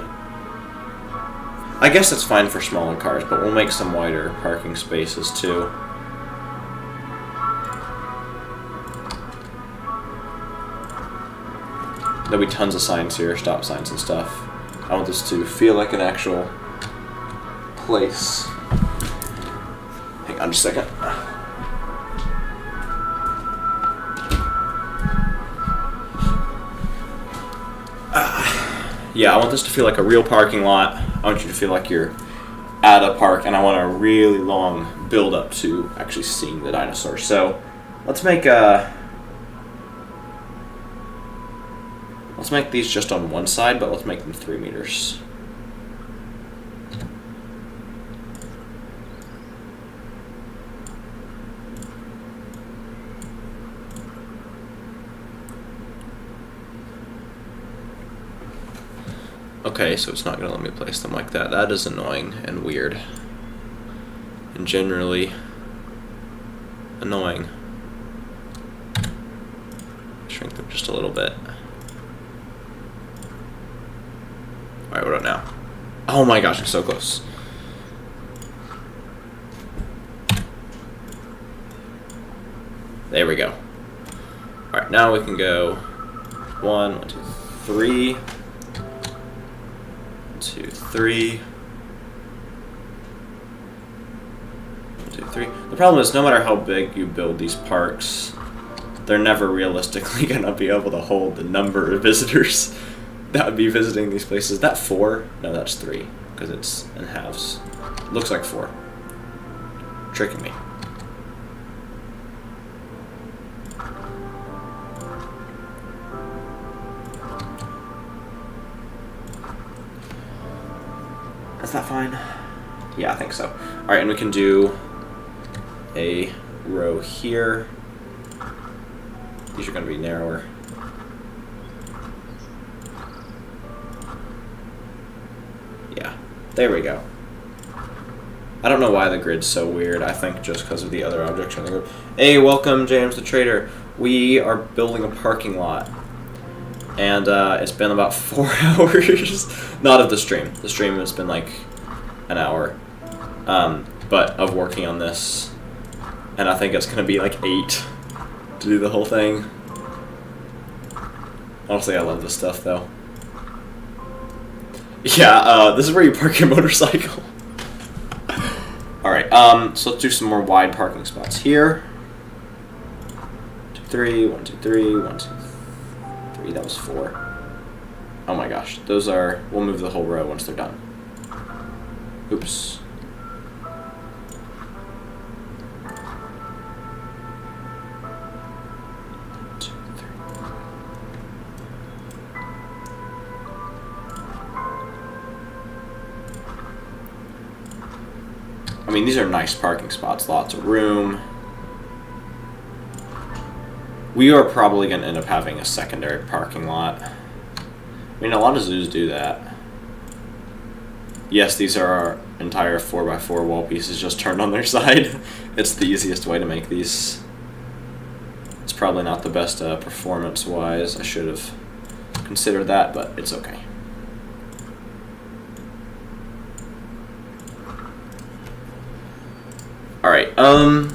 I guess that's fine for smaller cars, but we'll make some wider parking spaces too. There'll be tons of signs here, stop signs and stuff. I want this to feel like an actual place. Hang on just a second. Yeah, I want this to feel like a real parking lot. I want you to feel like you're at a park, and I want a really long build up to actually seeing the dinosaurs. So let's make these just on one side, but let's make them 3 meters. Okay, so it's not going to let me place them like that. That is annoying and weird. And generally annoying. Shrink them just a little bit. Alright, what about now? Oh my gosh, I'm so close. There we go. Alright, now we can go 1, 2, 3. 1, 2, 3. 1, 2, 3. The problem is, no matter how big you build these parks, they're never realistically going to be able to hold the number of visitors that would be visiting these places. Is that 4? No, that's 3, because it's in halves. Looks like 4. Tricking me. Is that fine? Yeah, I think so. Alright, and we can do a row here. These are going to be narrower. Yeah, there we go. I don't know why the grid's so weird. I think just because of the other objects in the group. Hey, welcome, James the Trader. We are building a parking lot. And it's been about 4 hours. Not of the stream. The stream has been like an hour. But of working on this. And I think it's going to be like 8 to do the whole thing. Honestly, I love this stuff, though. Yeah, this is where you park your motorcycle. Alright, so let's do some more wide parking spots here. 2, 3, 1, 2, 3, 1, 2, 3. That was 4. Oh my gosh, those are... We'll move the whole row once they're done. Oops. I mean, these are nice parking spots, lots of room. We are probably going to end up having a secondary parking lot. I mean, a lot of zoos do that. Yes, these are our entire 4x4 wall pieces just turned on their side. It's the easiest way to make these. It's probably not the best performance-wise. I should have considered that, but it's okay. Alright, oh,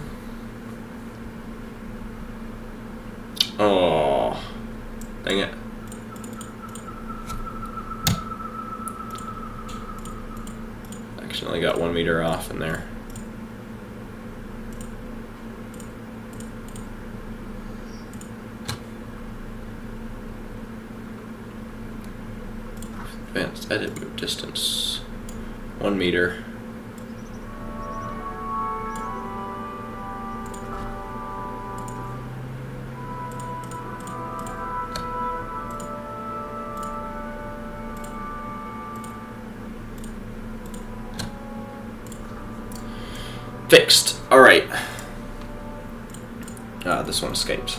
dang it. Accidentally got 1 meter off in there. Advanced edit move distance. 1 meter. Fixed. Alright. This one escaped.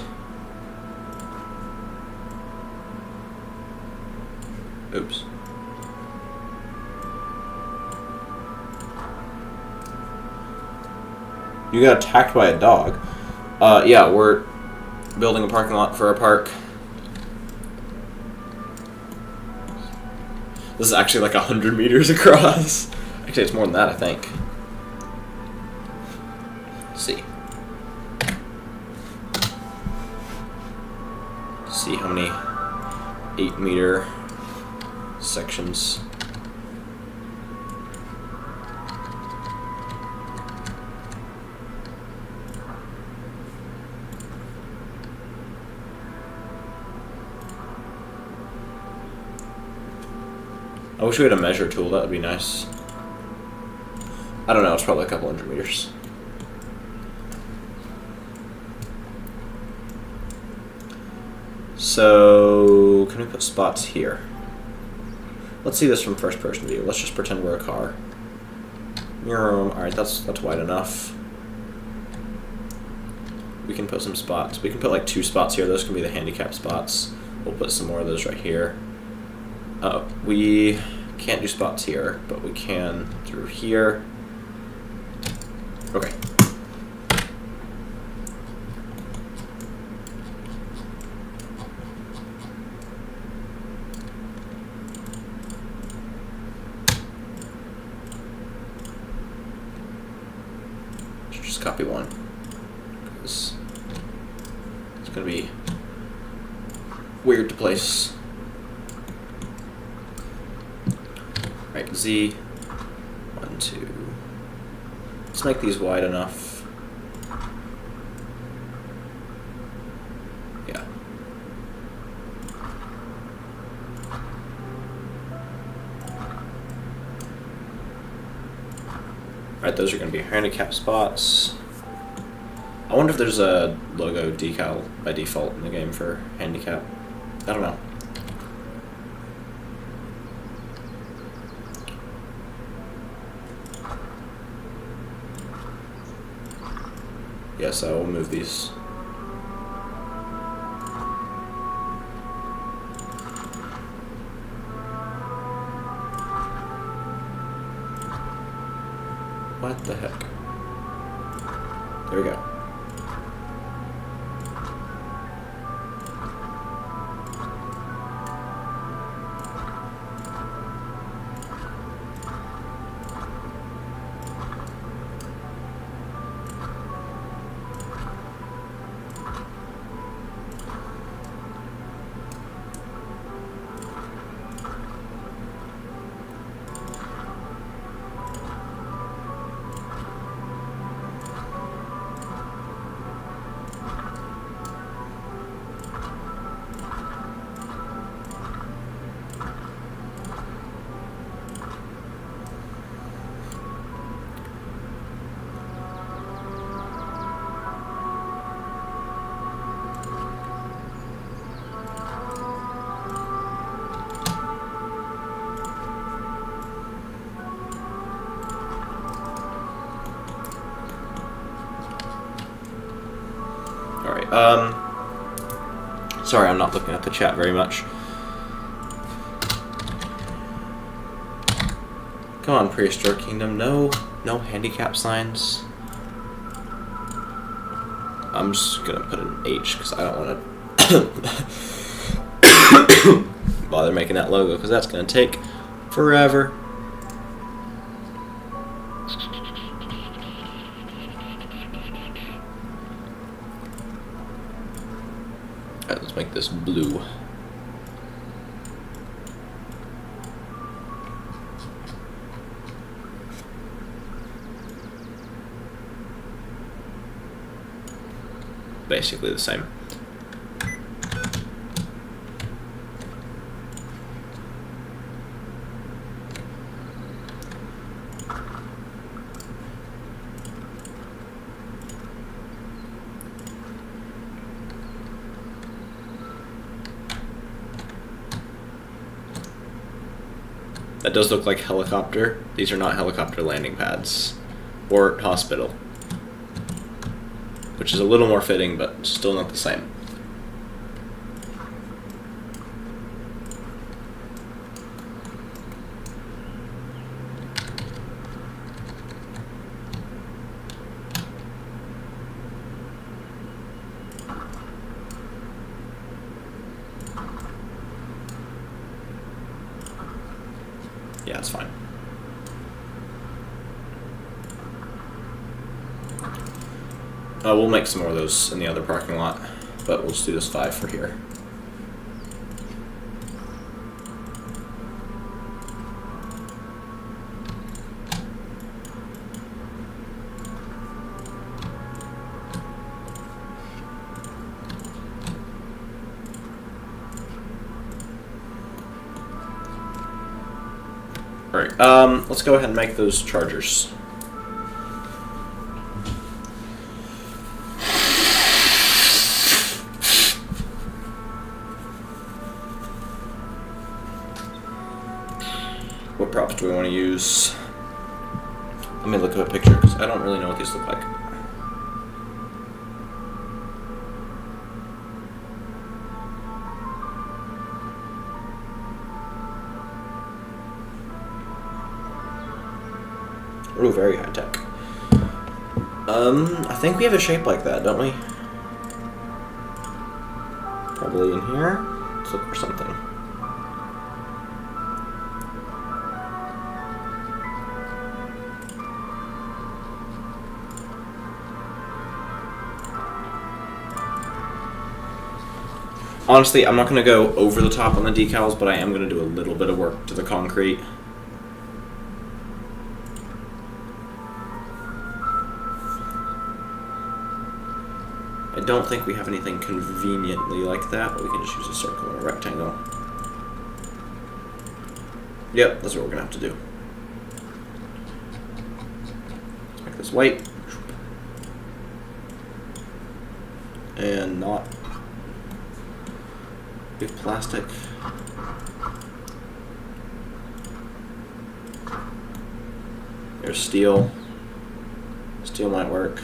Oops. You got attacked by a dog. Yeah, we're building a parking lot for a park. This is actually like 100 meters across. Actually, it's more than that, I think. See how many 8-meter sections. I wish we had a measure tool. That would be nice. I don't know. It's probably a couple 100 meters. So, can we put spots here? Let's see this from first person view. Let's just pretend we're a car. Alright, that's wide enough. We can put some spots. We can put like 2 spots here. Those can be the handicap spots. We'll put some more of those right here. We can't do spots here, but we can through here. Okay. Just copy one, because it's going to be weird to place. Right, Z, 1, 2. Let's make these wide enough. Yeah. Alright, those are going to be handicap spots. I wonder if there's a logo decal by default in the game for handicap. I don't know. Yes, I will move these. What the heck? There we go. Sorry, I'm not looking at the chat very much. Come on, Prehistoric Kingdom. No handicap signs. I'm just gonna put an H because I don't want to bother making that logo because that's gonna take forever. Alright, let's make this blue. Basically the same. That does look like helicopter. These are not helicopter landing pads or hospital, which is a little more fitting, but still not the same. Yeah, it's fine. We'll make some more of those in the other parking lot, but we'll just do this 5 for here. Alright, let's go ahead and make those chargers. What props do we want to use? Let me look at a picture because I don't really know what these look like. Ooh, very high tech. I think we have a shape like that, don't we? Probably in here. Let's look for something. Honestly, I'm not going to go over the top on the decals, but I am going to do a little bit of work to the concrete. I don't think we have anything conveniently like that, but we can just use a circle and a rectangle. Yep, that's what we're going to have to do. Let's make this white. And not... We have plastic. There's steel. Steel might work.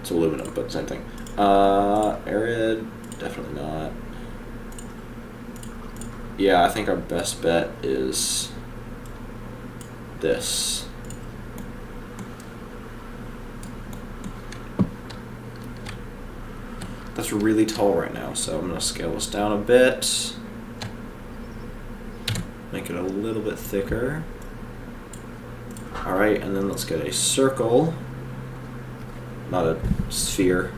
It's aluminum, but same thing. Arid, definitely not. Yeah, I think our best bet is this. That's really tall right now, so I'm going to scale this down a bit. Make it a little bit thicker. Alright, and then let's get a circle. Not a sphere.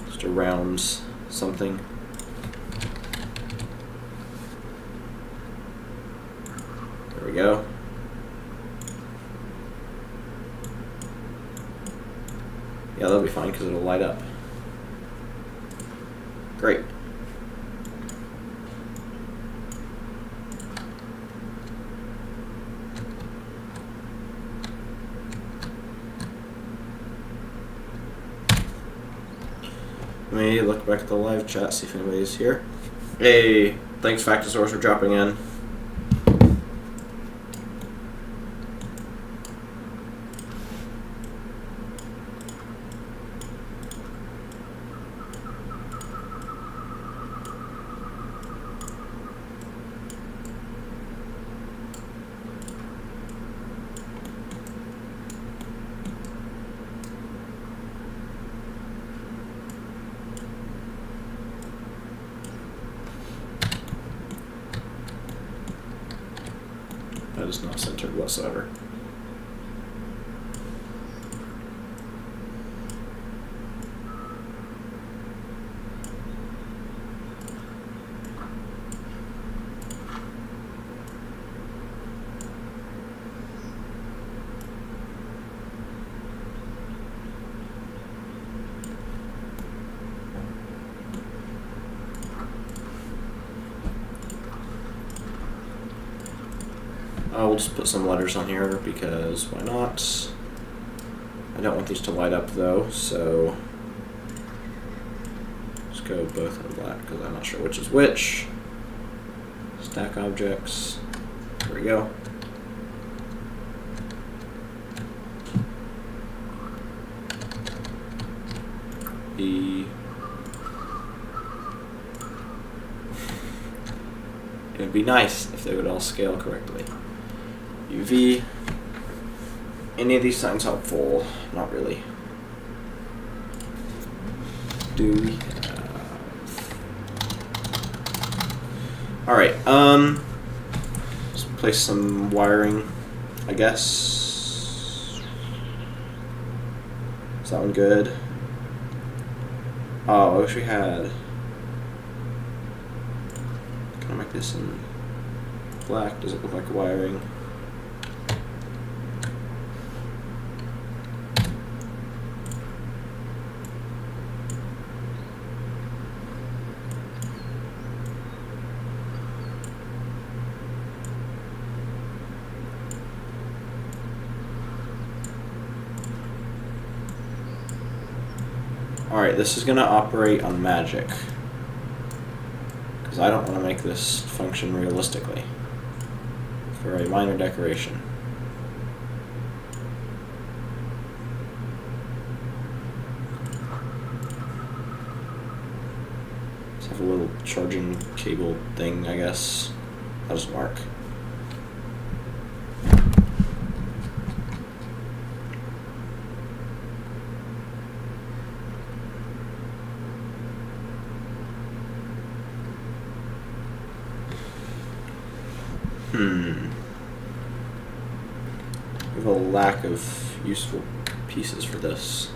Just a round something. There we go. Yeah, that'll be fine because it'll light up. Great. Let me look back at the live chat, see if anybody's here. Hey, thanks Factosaurus for dropping in. That is not centered whatsoever. I'll just put some letters on here because why not? I don't want these to light up though, so let's go both in black because I'm not sure which is which. Stack objects. There we go. It would be nice if they would all scale correctly. UV. Any of these signs helpful? Not really. Do we have... Alright, let's place some wiring, I guess. Is that one good? Oh, I wish we had... Can I make this in black? Does it look like wiring? Alright, this is going to operate on magic. Because I don't want to make this function realistically. For a minor decoration. Let's have a little charging cable thing, I guess. That doesn't work. We have a lack of useful pieces for this.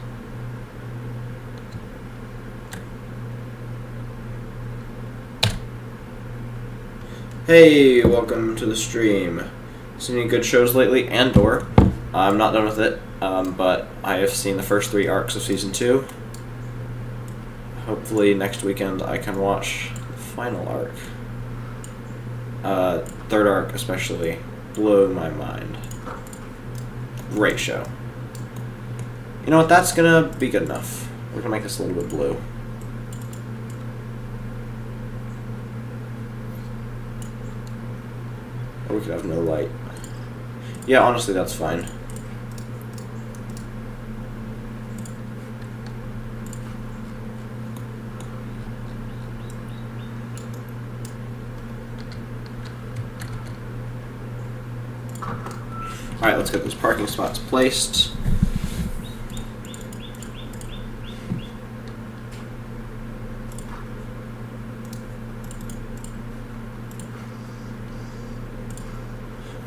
Hey, welcome to the stream. Seen any good shows lately? Andor. I'm not done with it, but I have seen the first 3 arcs of season 2. Hopefully next weekend I can watch the final arc. 3rd arc especially blew my mind. Great show. You know what, that's gonna be good enough. We're gonna make this a little bit blue. Or we could have no light. Yeah, honestly, that's fine. Alright, let's get those parking spots placed.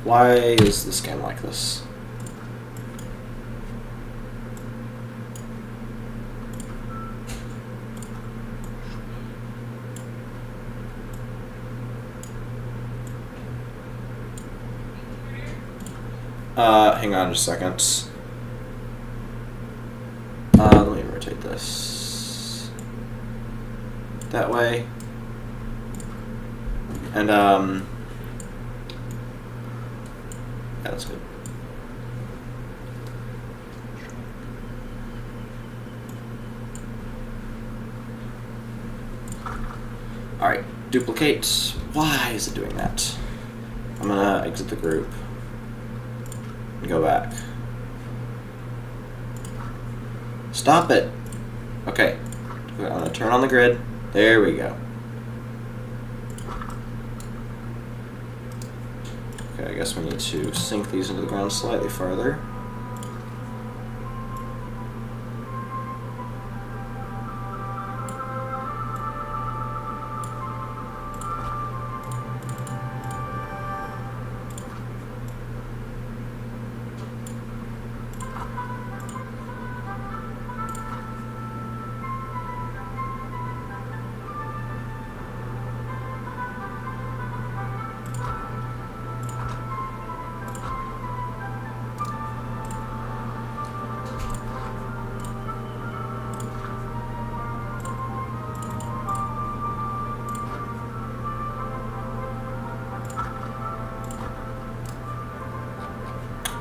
Why is this game like this? Hang on just a second. Let me rotate this that way. And, yeah, that's good. Alright, duplicate. Why is it doing that? I'm gonna exit the group. Go back. Stop it. Okay. I'm gonna turn on the grid. There we go. Okay, I guess we need to sink these into the ground slightly farther.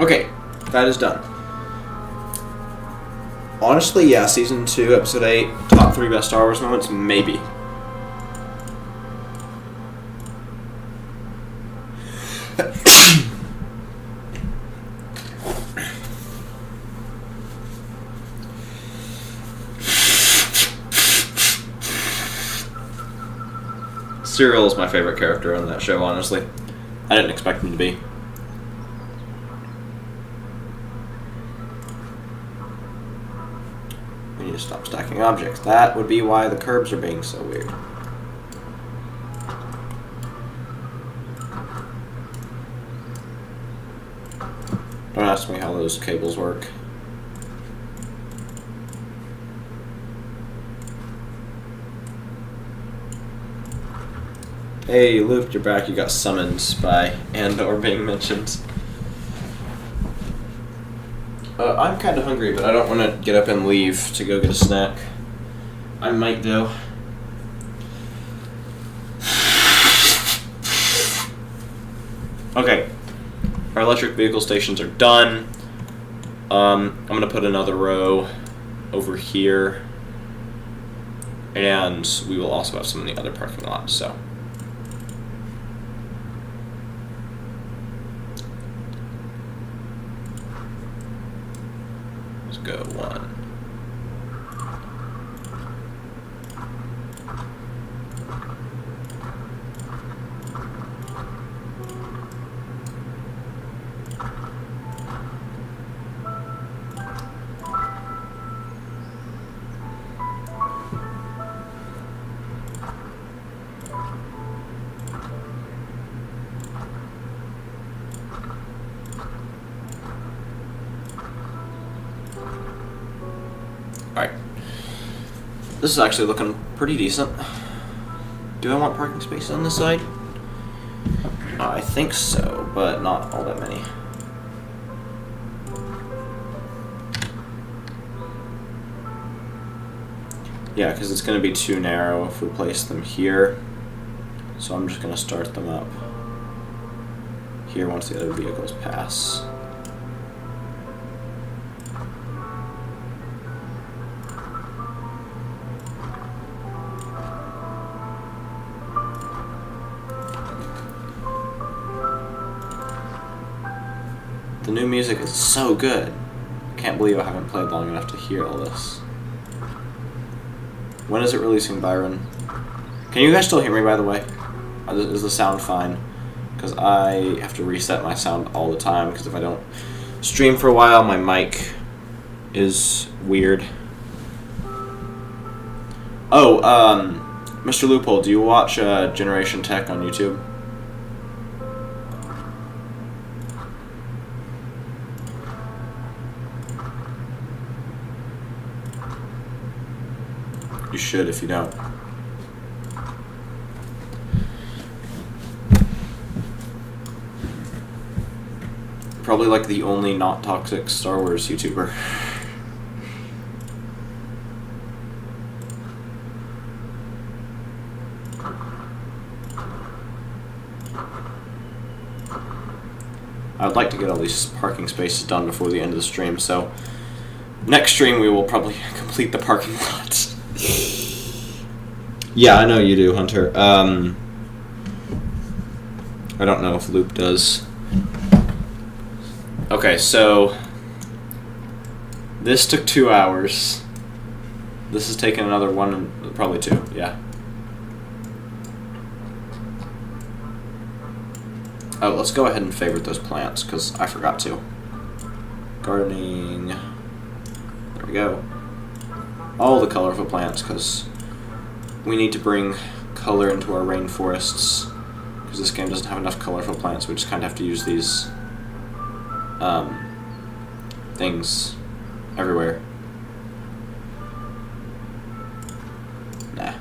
Okay, that is done. Honestly, yeah, Season 2, Episode 8, top 3 best Star Wars moments, maybe. Cyril is my favorite character on that show, honestly. I didn't expect him to be. We need to stop stacking objects. That would be why the curbs are being so weird. Don't ask me how those cables work. Hey, Luke, you're back. You got summoned by Andor being mentioned. I'm kind of hungry, but I don't want to get up and leave to go get a snack. I might, though. Okay. Our electric vehicle stations are done. I'm going to put another row over here. And we will also have some in the other parking lots, so... go one. Alright. This is actually looking pretty decent. Do I want parking spaces on this side? I think so, but not all that many. Yeah, because it's going to be too narrow if we place them here. So I'm just going to start them up here once the other vehicles pass. The new music is so good. I can't believe I haven't played long enough to hear all this. When is it releasing, Byron? Can you guys still hear me, by the way? Is the sound fine? because I have to reset my sound all the time, because if I don't stream for a while, my mic is weird. Oh, Mr. Loophole, do you watch Generation Tech on YouTube? You should if you don't. Probably like the only not toxic Star Wars YouTuber. I would like to get all these parking spaces done before the end of the stream, so next stream we will probably complete the parking lot. Yeah, I know you do, Hunter. I don't know if Loop does. Okay, so this took 2 hours. This has taken another one, probably 2, yeah. Oh, let's go ahead and favorite those plants, because I forgot to. Gardening. There we go. All the colorful plants, because we need to bring color into our rainforests, because this game doesn't have enough colorful plants. We just kind of have to use these things everywhere. Nah.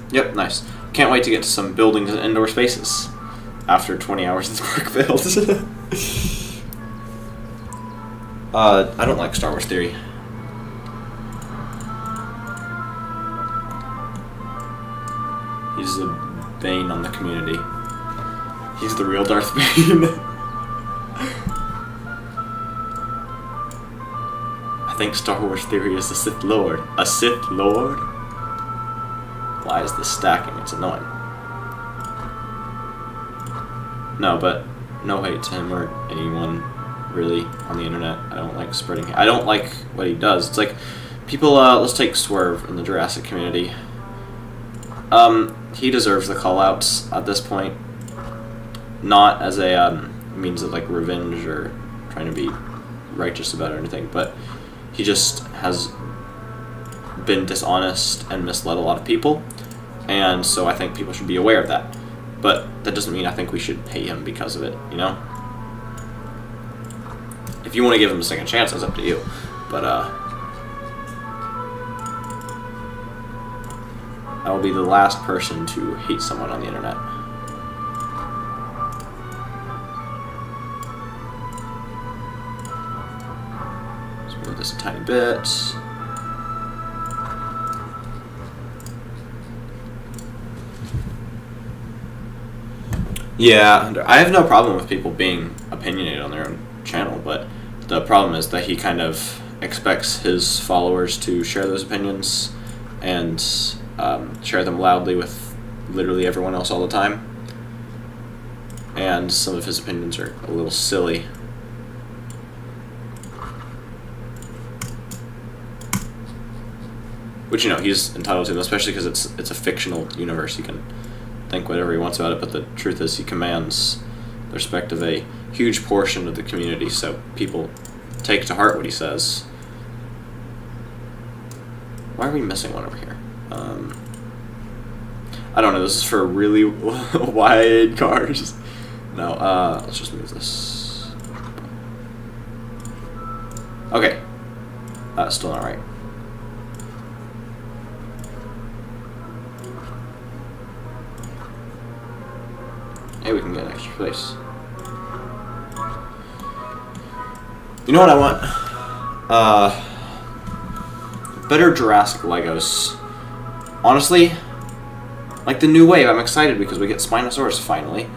Yep, nice. Can't wait to get to some buildings and indoor spaces after 20 hours in Spark build. I don't like Star Wars Theory. He's the bane on the community. He's the real Darth Bane. I think Star Wars Theory is the Sith Lord. A Sith Lord? Why is this stacking? It's annoying. No, but no hate to him or anyone really on the internet. I don't like spreading. I don't like what he does. It's like people. Let's take Swerve in the Jurassic community. He deserves the call-outs at this point. Not as a means of like revenge or trying to be righteous about it or anything, but he just has been dishonest and misled a lot of people, and so I think people should be aware of that. But that doesn't mean I think we should hate him because of it, you know? If you want to give him a second chance, that's up to you. But I will be the last person to hate someone on the internet. Let's move this a tiny bit. Yeah, I have no problem with people being opinionated on their own channel, but the problem is that he kind of expects his followers to share those opinions and share them loudly with literally everyone else all the time. And some of his opinions are a little silly. Which, you know, he's entitled to, especially because it's a fictional universe. He can think whatever he wants about it, but the truth is he commands the respect of a huge portion of the community, so people take to heart what he says. Why are we missing one over here? I don't know, this is for really wide cars. No, let's just move this. Okay. Still not right. Hey, we can get extra space. You know what I want? Better Jurassic Legos. Honestly, like the new wave, I'm excited because we get Spinosaurus finally.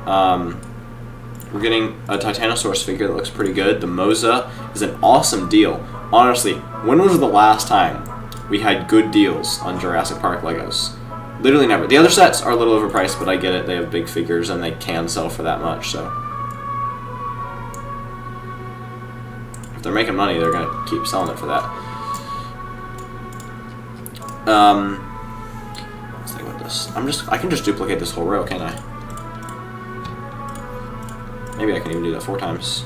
We're getting a Titanosaurus figure that looks pretty good. The Moza is an awesome deal. Honestly, when was the last time we had good deals on Jurassic Park Legos? Literally never. The other sets are a little overpriced, but I get it. They have big figures and they can sell for that much, so. If they're making money, they're going to keep selling it for that. this. I can just duplicate this whole row, can't I? Maybe I can even do that 4 times.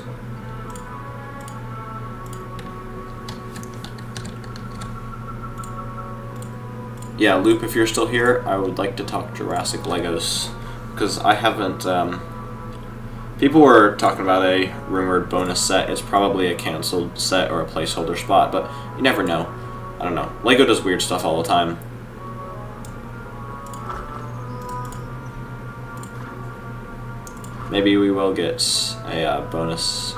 Yeah, Loop, if you're still here, I would like to talk Jurassic Legos, because I haven't, people were talking about a rumored bonus set. It's probably a canceled set or a placeholder spot, but you never know. I don't know. Lego does weird stuff all the time. Maybe we will get a bonus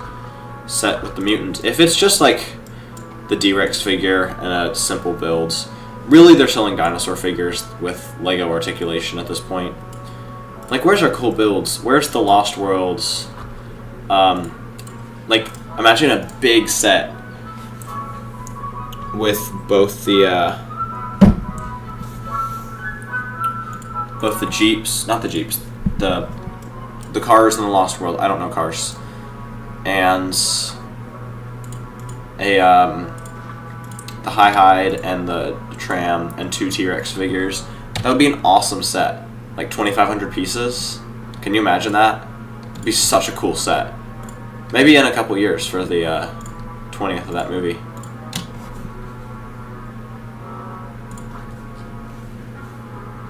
set with the mutants. If it's just like the D-Rex figure and a simple build, really they're selling dinosaur figures with Lego articulation at this point. Like, where's our cool builds? Where's the Lost Worlds? Like, imagine a big set with both the Jeeps, not the Jeeps, the cars in the Lost World. I don't know cars. And the High-Hide and the Tram and 2 T-Rex figures. That would be an awesome set. Like 2,500 pieces. Can you imagine that? It'd be such a cool set. Maybe in a couple years for the 20th of that movie.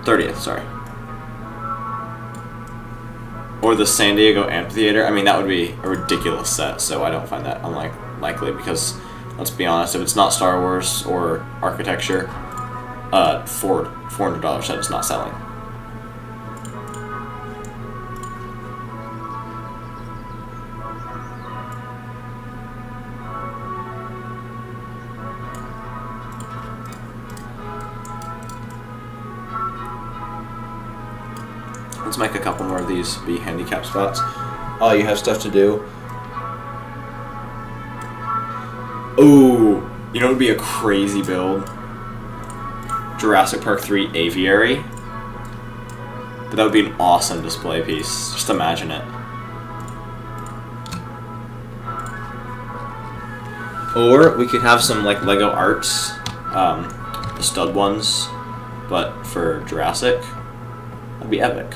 '30th, sorry. Or the San Diego Amphitheater. I mean, that would be a ridiculous set, so I don't find that unlikely because, let's be honest, if it's not Star Wars or architecture, $400 set is not selling. Let's make a couple more of these be handicap spots. Oh, you have stuff to do. Oh, you know what would be a crazy build? Jurassic Park 3 Aviary. But that would be an awesome display piece. Just imagine it. Or we could have some like Lego Arts, the stud ones, but for Jurassic. That'd be epic.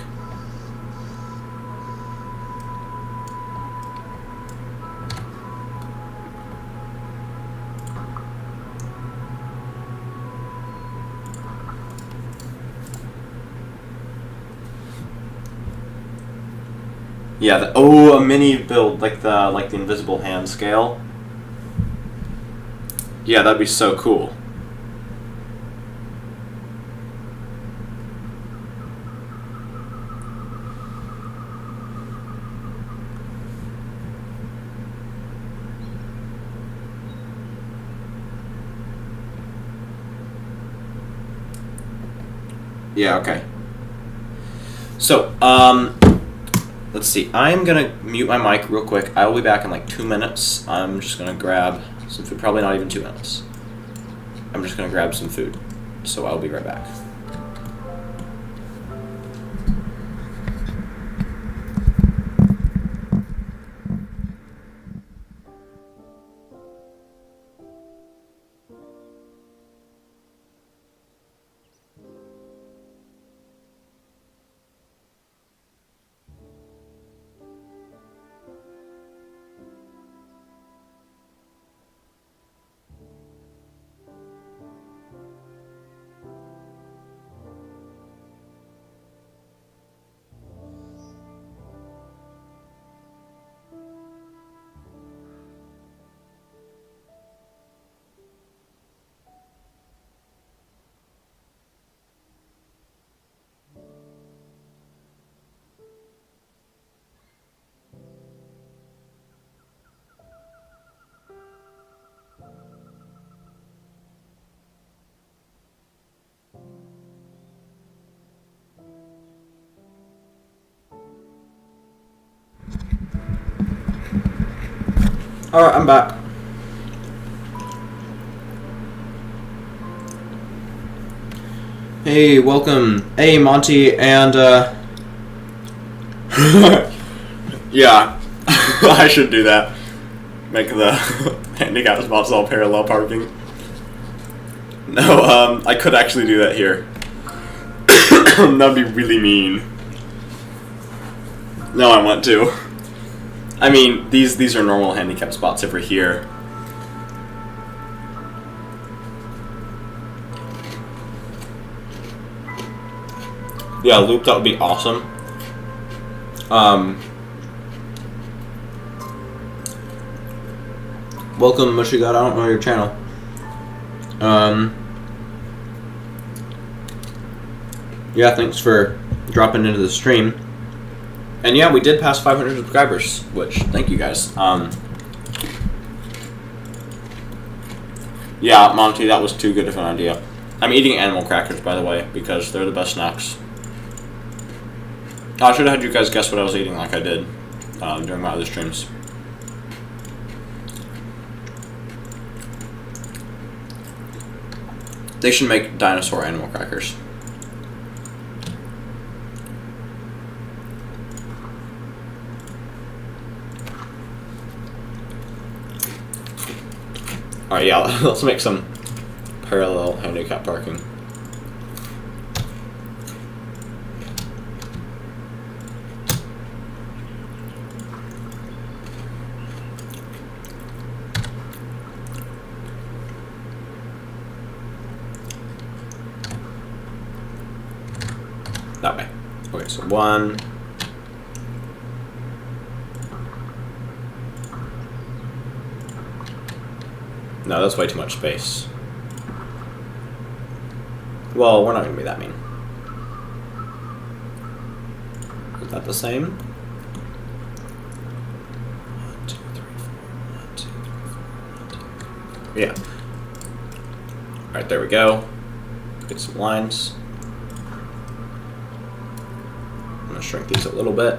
Yeah, a mini build, like the invisible hand scale. Yeah, that'd be so cool. Yeah, okay. So, let's see. I'm gonna mute my mic real quick. I will be back in like 2 minutes. I'm just gonna grab some food. Probably not even 2 minutes. I'm just gonna grab some food. So I'll be right back. Alright, I'm back. Hey, welcome. Hey, Monty, and, yeah, I should do that. Make the handicap spots all parallel parking. No, I could actually do that here. That'd be really mean. No, I want to. I mean, these are normal handicap spots over here. Yeah, loop, that would be awesome. Welcome, Mushigat, I don't know your channel. Yeah, thanks for dropping into the stream. And yeah, we did pass 500 subscribers, which, thank you guys. Yeah, Monty, that was too good of an idea. I'm eating animal crackers, by the way, because they're the best snacks. I should have had you guys guess what I was eating like I did during my other streams. They should make dinosaur animal crackers. Alright, yeah, let's make some parallel handicap parking. That way. Okay, so 1. No, that's way too much space. Well, we're not going to be that mean. Is that the same? 1, 2, 3, 4. 1, 2, 3, 4. 1, 2, 3, 4. Yeah. Alright, there we go. Get some lines. I'm going to shrink these a little bit.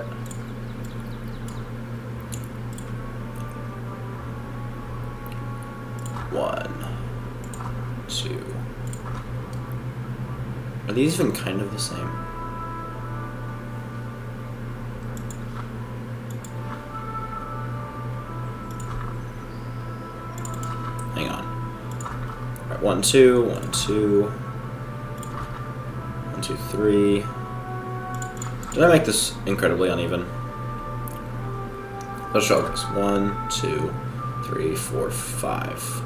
Are these even kind of the same? Hang on. Alright, 1, 2, 1, 2. 1, 2, 3. Did I make this incredibly uneven? Let's show this. 1, 2, 3, 4, 5.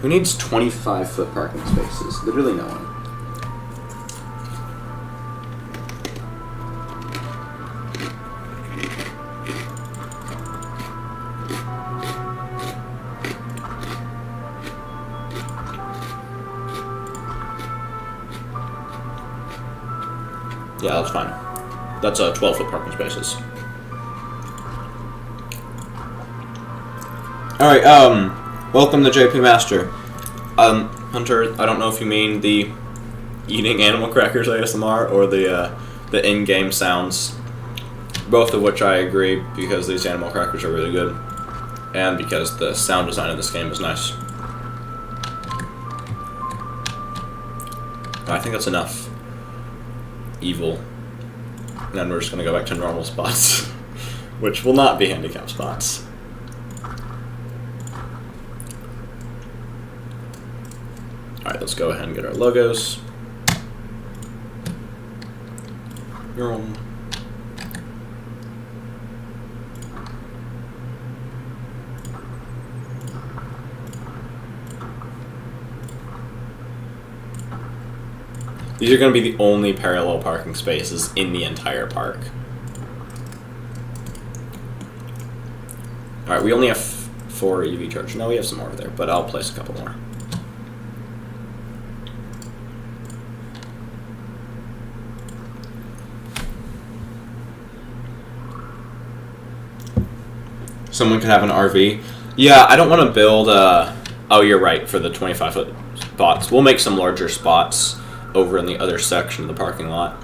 Who needs 25-foot parking spaces? Literally no one. Yeah, that's fine. That's 12-foot parking spaces. Alright, welcome to JP Master. Hunter, I don't know if you mean the eating animal crackers ASMR or the in-game sounds. Both of which I agree, because these animal crackers are really good. And because the sound design of this game is nice. I think that's enough evil. And then we're just going to go back to normal spots, which will not be handicap spots. Alright, let's go ahead and get our logos. These are going to be the only parallel parking spaces in the entire park. Alright, we only have 4 EV chargers. No, we have some more over there, but I'll place a couple more. Someone could have an RV. Yeah, I don't want to build oh, you're right, for the 25-foot spots. We'll make some larger spots over in the other section of the parking lot.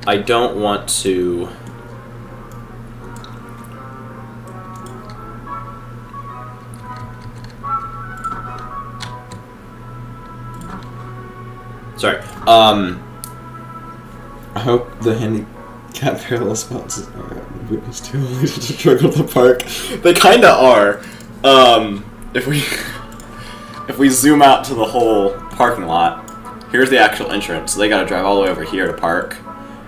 I don't want to... Sorry. I hope the handicap parallel spots are too early to struggle the park. They kinda are. If we... if we zoom out to the whole parking lot, here's the actual entrance. So they gotta drive all the way over here to park.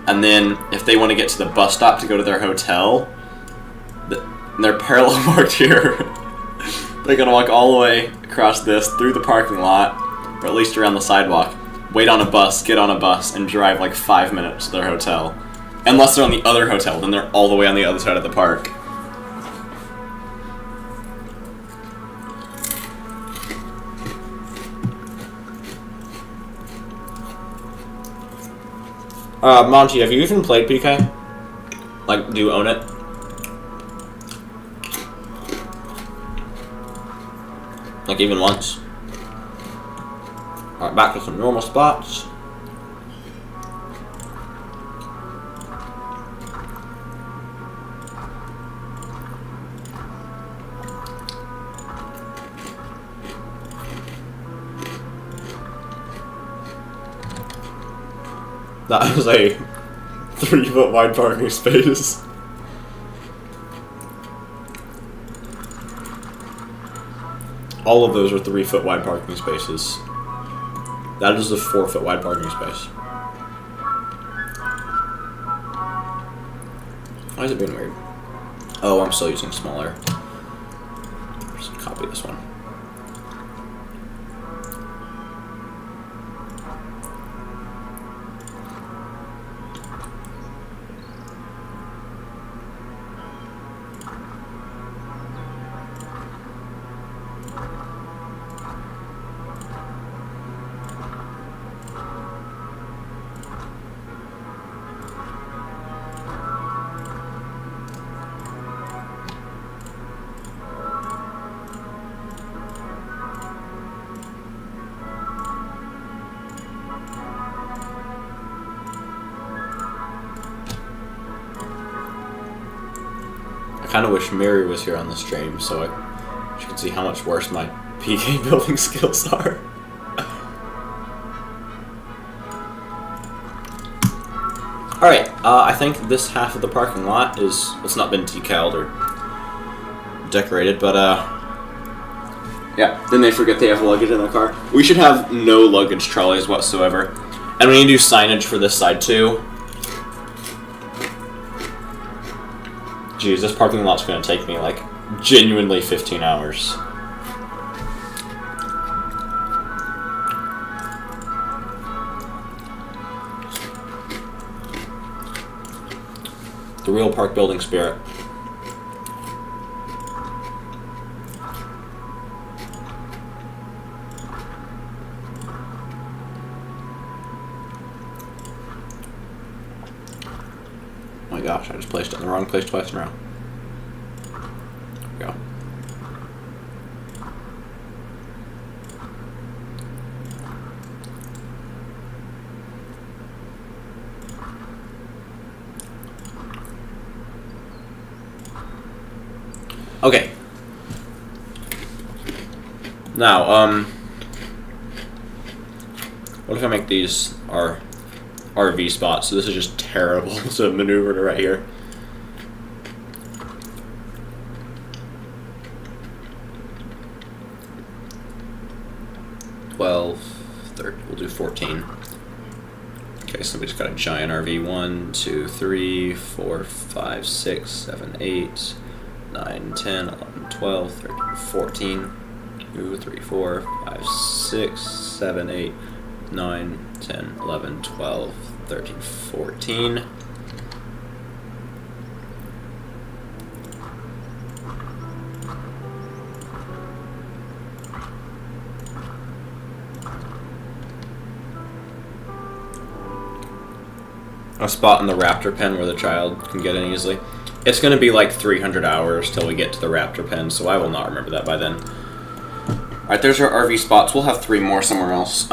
And then if they want to get to the bus stop to go to their hotel, they're parallel parked here. They're gonna walk all the way across this, through the parking lot, or at least around the sidewalk, wait on a bus, get on a bus, and drive like 5 minutes to their hotel. Unless they're on the other hotel, then they're all the way on the other side of the park. Monty, have you even played PK? Like, do you own it? Like, even once? Alright, back to some normal spots. That was a 3-foot wide parking space. All of those are 3-foot wide parking spaces. That is a 4-foot wide parking space. Why is it being weird? Oh, I'm still using smaller. Just copy this one. I kind of wish Miri was here on the stream so she could see how much worse my PK building skills are. Alright, I think this half of the parking lot is, it's not been decaled or decorated, but yeah, then they forget they have luggage in their car. We should have no luggage trolleys whatsoever. And we need to do signage for this side too. Jeez, this parking lot's gonna take me, like, genuinely 15 hours. The real park building spirit. Oh my gosh, I just placed it in the wrong place twice in a row. There we go. Okay. Now, what if I make these our RV spots? So this is just terrible to maneuver to right here. 12, 13, we'll do 14. Okay, so we just got a giant RV. 1, 2, 3, 4, 5, 6, 7, 8, 9, 10, 11, 12, 13, 14. 2, 3, 4, 5, 6, 7, 8, 9, 10, 11, 12, 13, 14. A spot in the raptor pen where the child can get in easily. It's going to be like 300 hours till we get to the raptor pen, so I will not remember that by then. Alright, there's our RV spots. We'll have 3 more somewhere else.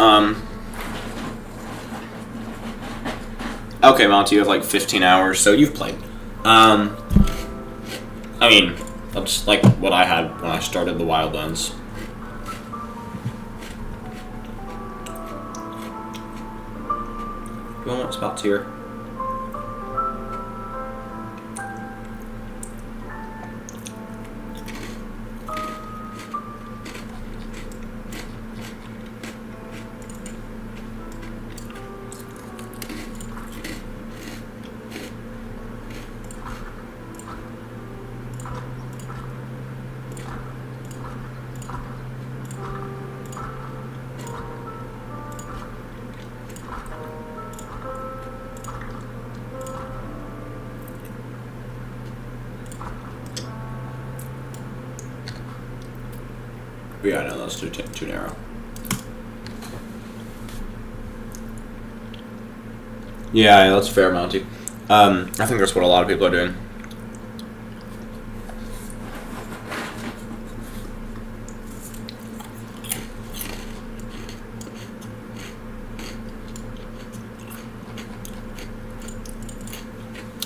Okay, Monty, you have like 15 hours, so you've played. I mean, that's like what I had when I started the Wildlands. Do I want spots here? Yeah, I know that's too narrow. Yeah, that's fair, Monty. I think that's what a lot of people are doing.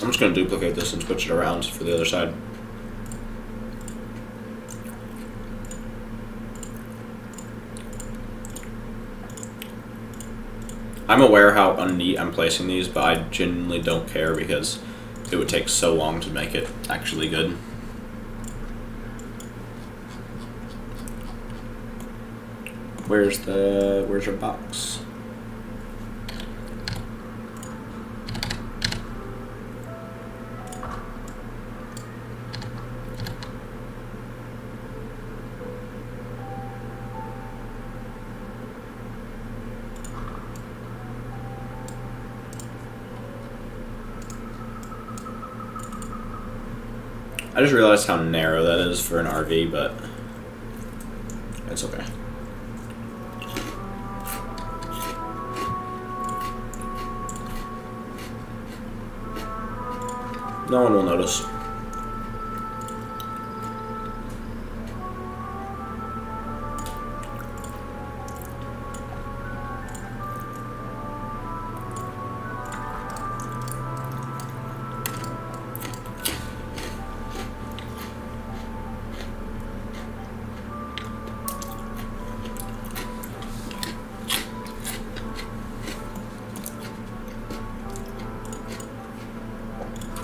I'm just going to duplicate this and switch it around for the other side. I'm aware how unneat I'm placing these, but I genuinely don't care because it would take so long to make it actually good. Where's your box? I just realized how narrow that is for an RV, but it's okay. No one will notice.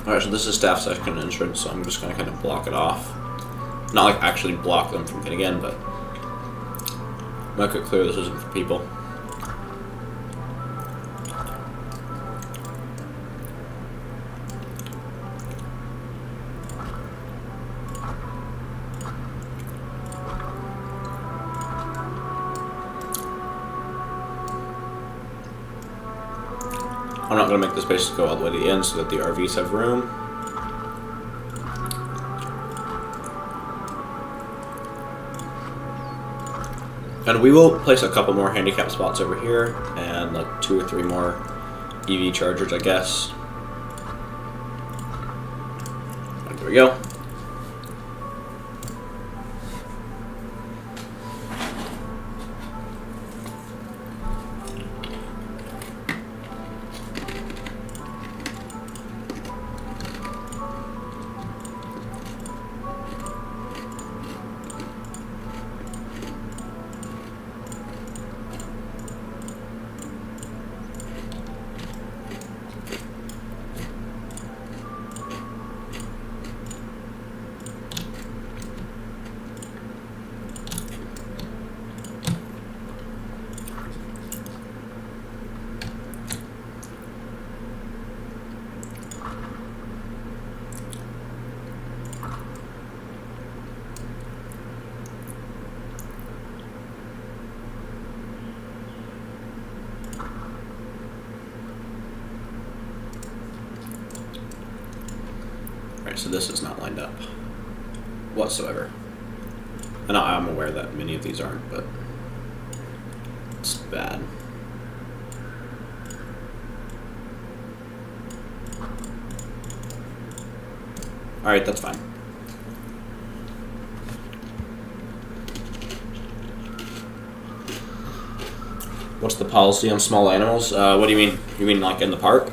Alright, so this is staff second entrance, so I'm just going to kind of block it off. Not like actually block them from getting in, but make it clear this isn't for people. I'm not going to make the spaces go all the way to the end so that the RVs have room. And we will place a couple more handicap spots over here and like 2 or 3 more EV chargers, I guess. And there we go. So this is not lined up whatsoever. And I'm aware that many of these aren't, but it's bad. Alright, that's fine. What's the policy on small animals? What do you mean? You mean like in the park?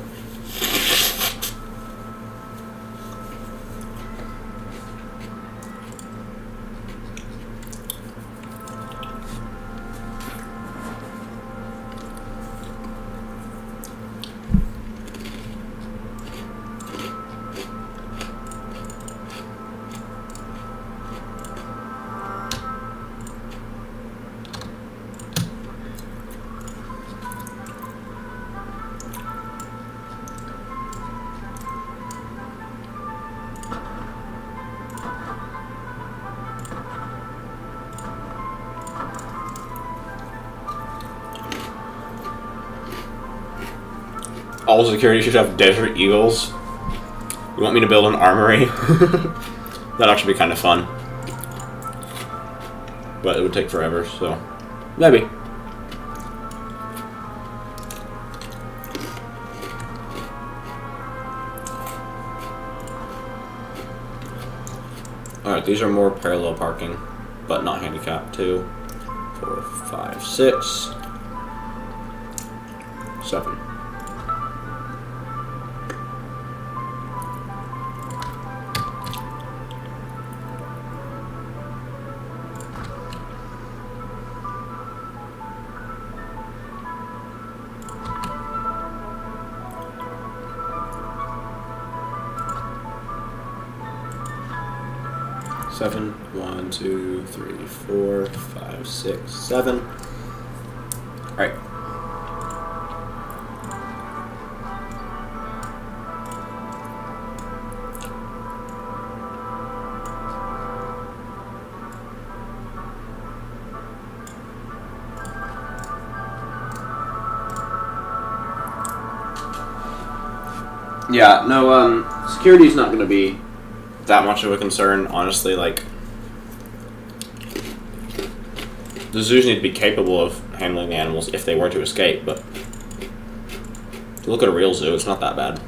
All security should have desert eagles. You want me to build an armory? That'd actually be kind of fun. but it would take forever, so maybe. Alright, these are more parallel parking, but not handicap. 2, 4, 5, 6, 7. Seven. 1, 2, 3, 4, 5, 6, 7. All right. Yeah, no, security's not going to be that much of a concern, honestly. Like, the zoos need to be capable of handling the animals if they were to escape, but if you look at a real zoo, it's not that bad.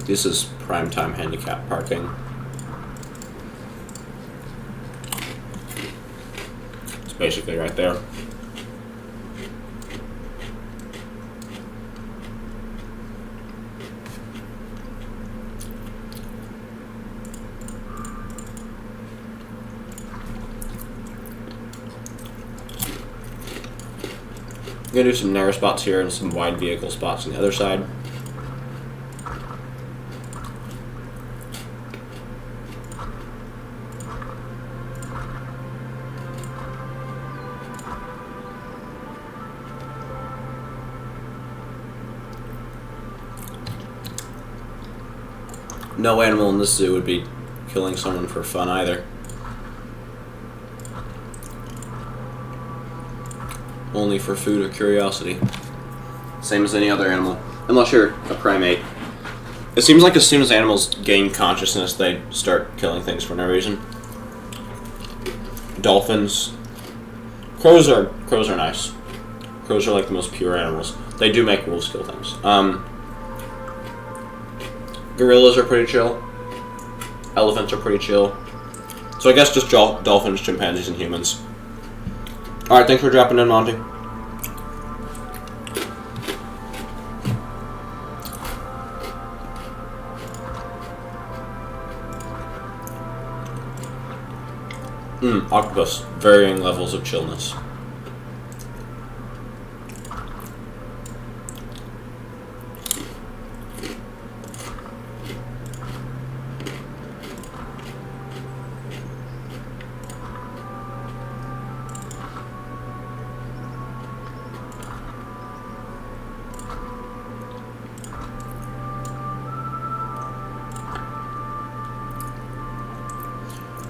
This is primetime handicap parking. It's basically right there. I'm going to do some narrow spots here and some wide vehicle spots on the other side. No animal in this zoo would be killing someone for fun either. Only for food or curiosity. Same as any other animal. Unless you're a primate. It seems like as soon as animals gain consciousness, they start killing things for no reason. Dolphins. Crows are nice. Crows are like the most pure animals. They do make wolves kill things. Gorillas are pretty chill. Elephants are pretty chill. So I guess just dolphins, chimpanzees, and humans. Alright, thanks for dropping in, Monty. Octopus. Varying levels of chillness.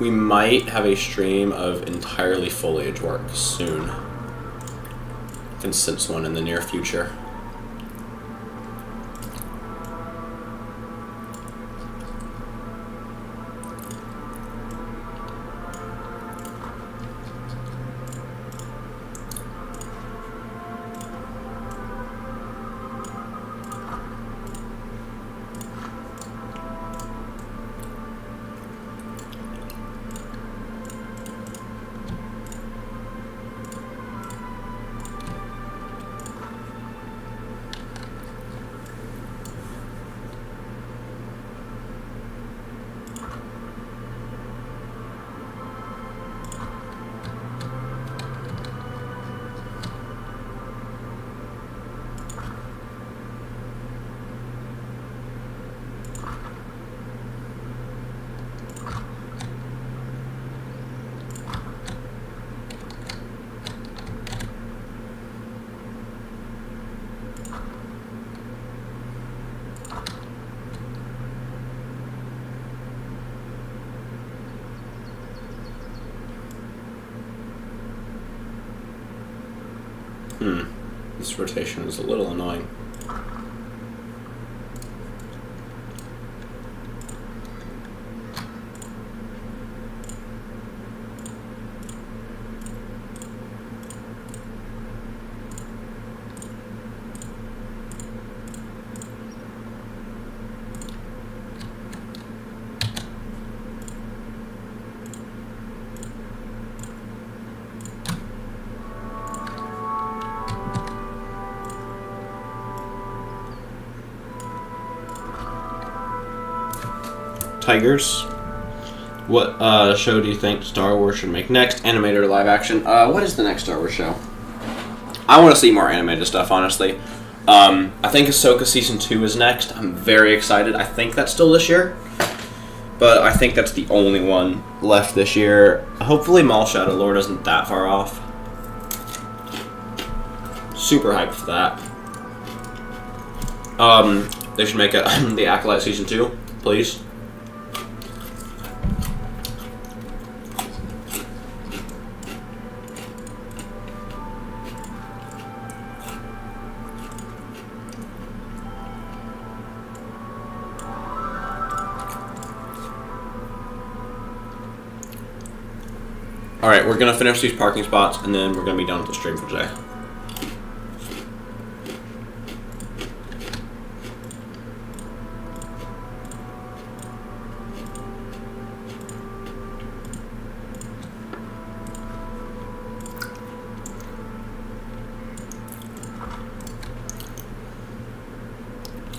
We might have a stream of entirely foliage work soon. I can sense one in the near future. This rotation is a little annoying. Tigers. What show do you think Star Wars should make next? Animated or live action? What is the next Star Wars show? I want to see more animated stuff, honestly. I think Ahsoka Season 2 is next. I'm very excited. I think that's still this year. But I think that's the only one left this year. Hopefully Maul Shadow Lord isn't that far off. Super hyped for that. They should make it the Acolyte Season 2, please. Alright, we're going to finish these parking spots, and then we're going to be done with the stream for today.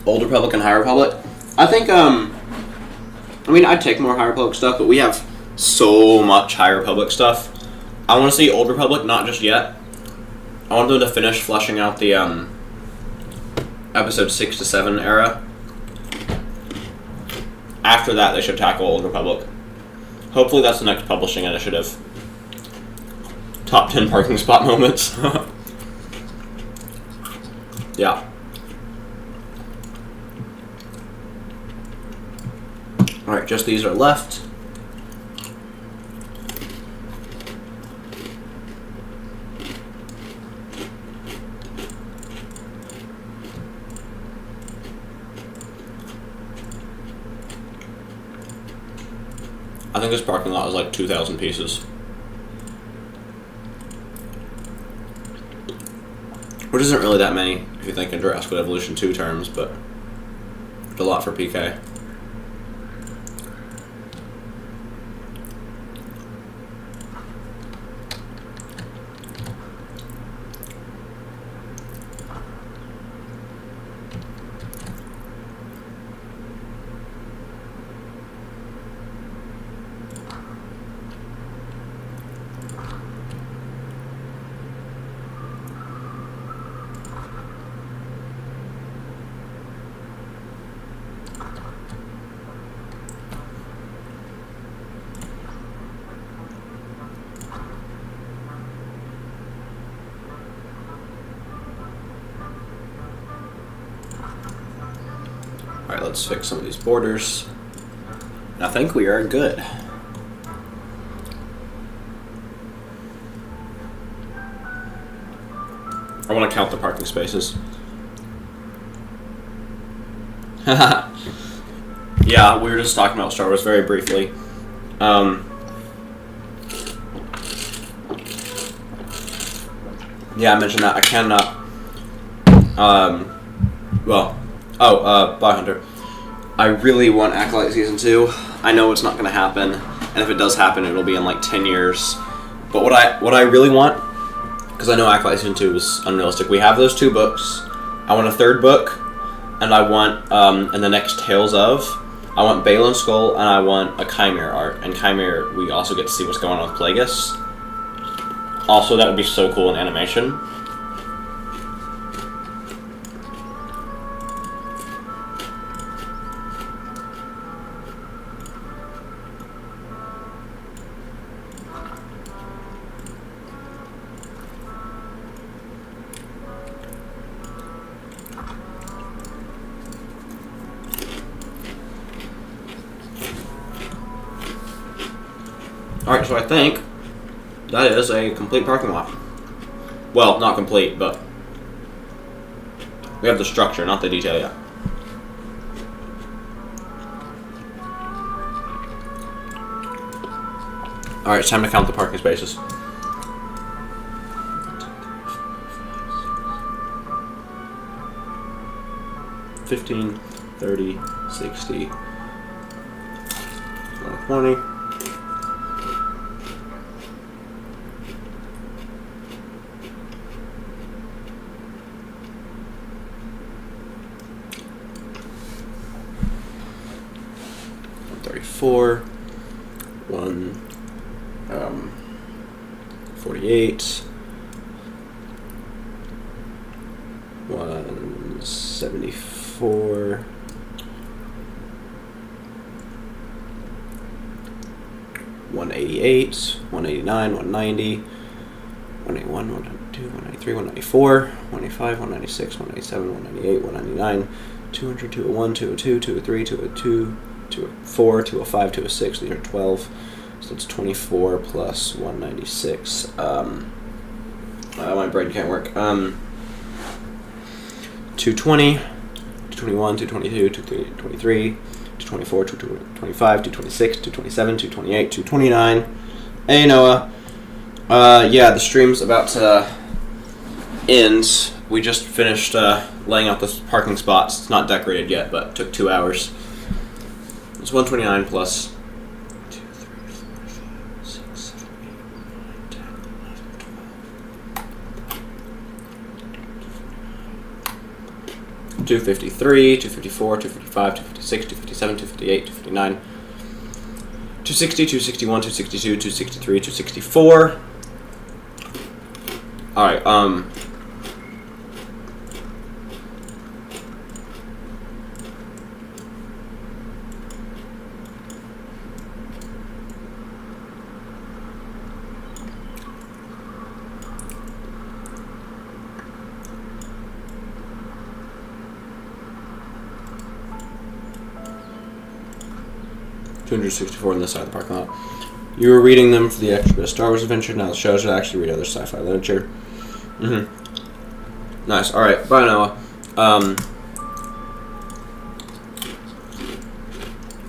Old Republic and High Republic? I think, I mean, I'd take more High Republic stuff, but we have so much High Republic stuff. I want to see Old Republic, not just yet. I want them to finish fleshing out the episode 6 to 7 era. After that, they should tackle Old Republic. Hopefully that's the next publishing initiative. Top 10 parking spot moments. Yeah. Alright, just these are left. I think this parking lot is like 2,000 pieces. Which isn't really that many if you think in Jurassic Evolution 2 terms, but it's a lot for PK. Alright, let's fix some of these borders. And I think we are good. I want to count the parking spaces. Yeah, we were just talking about Star Wars very briefly. Yeah, I mentioned that. I cannot... Biohunter. I really want Acolyte Season 2. I know it's not going to happen, and if it does happen, it'll be in like 10 years. But what I really want, because I know Acolyte Season 2 is unrealistic, we have those 2 books. I want a 3rd book, and I want, in the next Tales of, I want Balin Skull, and I want a Chimera art. And Chimera, we also get to see what's going on with Plagueis. Also, that would be so cool in animation. Alright, so I think that is a complete parking lot. Well, not complete, but We have the structure, not the detail yet. Alright, it's time to count the parking spaces. $15, $30, $60, $20. $134, 148, 174, 188, 189, 190, 181, 192, 193, 194, 195, 196, 197, 198, 199, 200, 201, 202, 203, 202, 204, 205, 206. These are 12. So it's 24 plus 196. My brain can't work. 220, 221, 222, 223, 224, 225, 226, 227, 228, 229. Hey, Noah. Yeah, the stream's about to end. We just finished laying out the parking spots. It's not decorated yet, but it took 2 hours. It's 129 plus 2, 3, 4, 5, 6, 7, 8, 9, 10, 11, 12. 253, 254, 255, 256, 257, 258, 259, 260, 261, 262, 263, 264. Alright, 264 on this side of the parking lot. You were reading them for the extra bit of Star Wars adventure. Now the show should actually read other sci-fi literature. Nice. All right. Bye, Noah.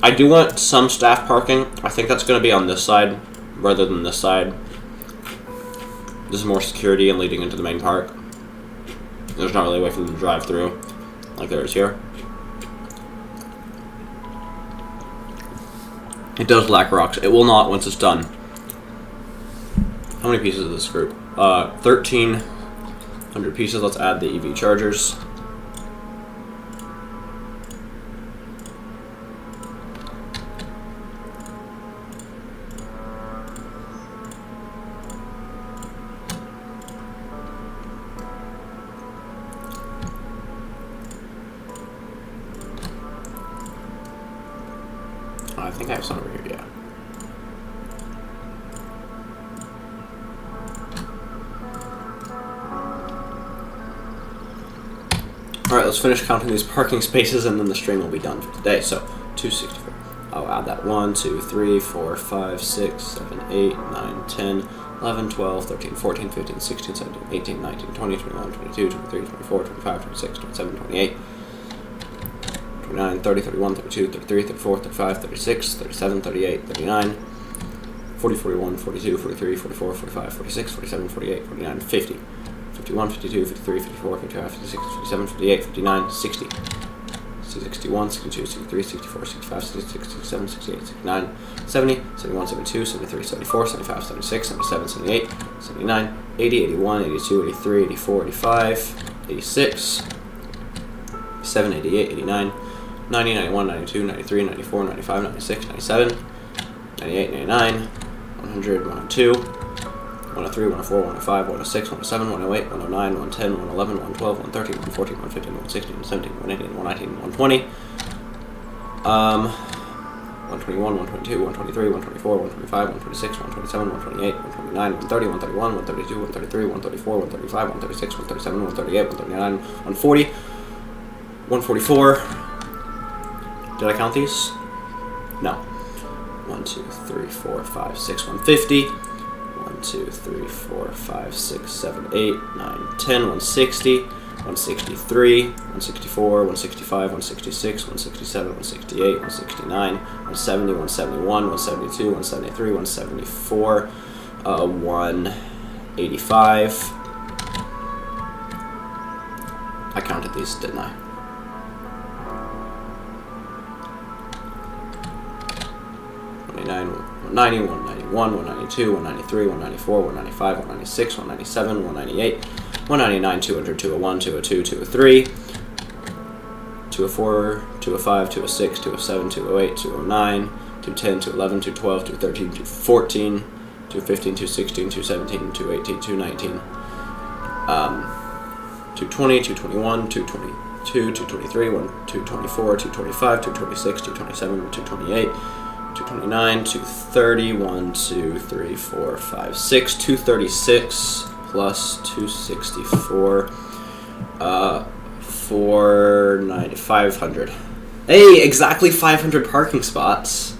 I do want some staff parking. I think that's going to be on this side rather than this side. There's more security and leading into the main park. There's not really a way for them to drive through like there is here. It does lack rocks. It will not once it's done. How many pieces is this group? 1,300 pieces. Let's add the EV chargers. I think I have some over here, yeah. Alright, let's finish counting these parking spaces and then the stream will be done for today. So, 264. I'll add that 1, 2, 3, 4, 5, 6, 7, 8, 9, 10, 11, 12, 13, 14, 15, 16, 17, 18, 19, 20, 21, 22, 23, 24, 25, 26, 27, 28. 29, 30, 31, 32, 33, 34, 35, 36, 37, 38, 39, 40, 41, 42, 43, 44, 45, 46, 47, 48, 49, 50, 51, 52, 53, 54, 55, 56, 57, 58, 59, 60, 61, 62, 63, 64, 65, 66, 67, 68, 69, 70, 71, 72, 73, 74, 75, 76, 77, 78, 79, 80, 81, 82, 83, 84, 85, 86, 87, 88, 89, 90, 91, 92, 93, 94, 95, 96, 97, 98, 99, 100, 102, 103, 104, 105, 106, 107, 108, 109, 110, 111, 112, 113, 114, 115, 116, 117, 118, 119, 120, 121, 122, 123, 124, 125, 126, 127, 128, 129, 130, 131, 132, 133, 134, 135, 136, 137, 138, 139, 140, 144. Did I count these? No. 1, 2, 3, 4, 5, 6, 150. 1, 2, 3, 4, 5, 6, 7, 8, 9, 10, 160. 163, 164, 165, 166, 167, 168, 169, 170, 171, 172, 173, 174, 185. I counted these, didn't I? $190, 191, 192, 193, 194, 195, 196, 197, 198, 199, 200, 201, 202, 203, 204, 205, 206, 207, 208, 209, 210, 211, 212, 213, 214, 215, 216, 217, 218, 219, 220, 221, 222, 223, 224, 225, 226, 227, 228, 229, 230, 1, 2, 3, 4, 5, 6, 236 plus 264, 490, 500. Hey, exactly 500 parking spots.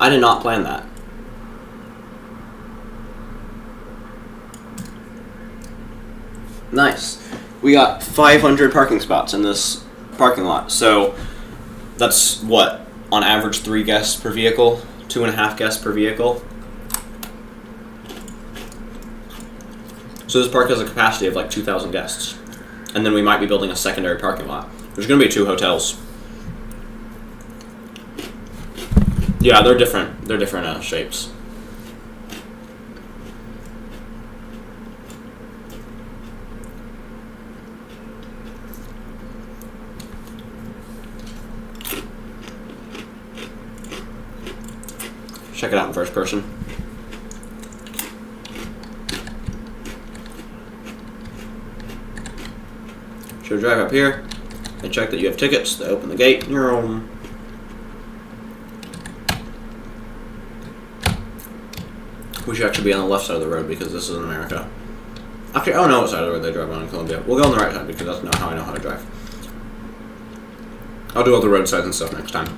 I did not plan that. Nice. We got 500 parking spots in this parking lot. So that's what? On average, 3 guests per vehicle, 2.5 guests per vehicle. So this park has a capacity of like 2,000 guests. And then we might be building a secondary parking lot. There's going to be 2 hotels. Yeah, they're different. They're different shapes. Check it out in first person. So drive up here and check that you have tickets. They open the gate and you're home. We should actually be on the left side of the road because this is in America. Actually, I don't know what side of the road they drive on in Colombia. We'll go on the right side because that's not how I know how to drive. I'll do all the roadsides and stuff next time.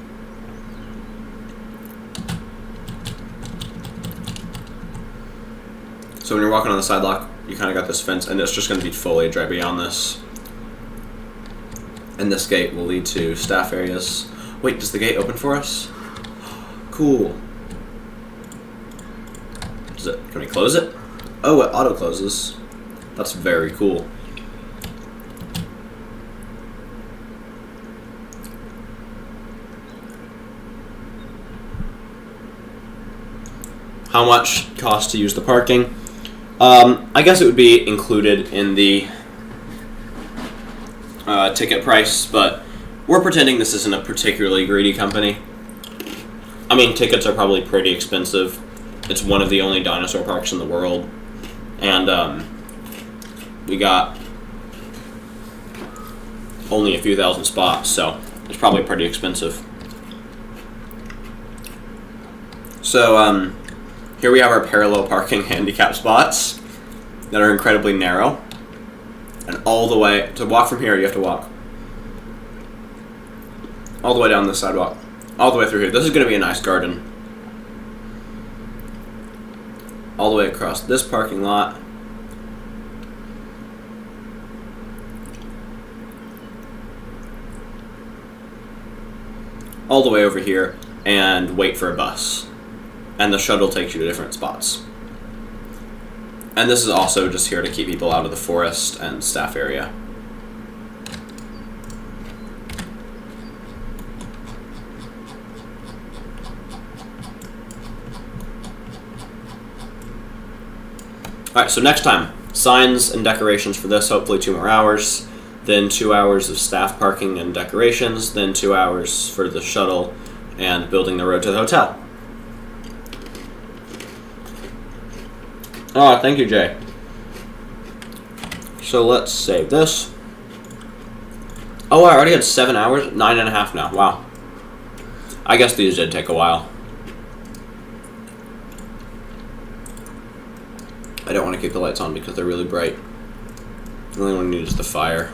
So when you're walking on the sidewalk, you kind of got this fence, and it's just going to be foliage right beyond this. And this gate will lead to staff areas. Wait, does the gate open for us? Cool. Does it? Can we close it? Oh, it auto closes. That's very cool. How much costs to use the parking? I guess it would be included in the ticket price, but we're pretending this isn't a particularly greedy company. I mean, tickets are probably pretty expensive. It's one of the only dinosaur parks in the world, and we got only a few thousand spots, so it's probably pretty expensive. So here we have our parallel parking handicap spots that are incredibly narrow. And all the way, to walk from here, you have to walk all the way down this sidewalk, all the way through here. This is going to be a nice garden. All the way across this parking lot. All the way over here, and wait for a bus. And the shuttle takes you to different spots. And this is also just here to keep people out of the forest and staff area. Alright, so next time, signs and decorations for this, hopefully 2 more hours. Then 2 hours of staff parking and decorations. Then 2 hours for the shuttle and building the road to the hotel. Oh, thank you, Jay. So let's save this. Oh, I already had 7 hours? 9.5 now. Wow. I guess these did take a while. I don't want to keep the lights on because they're really bright. The only one I need is the fire.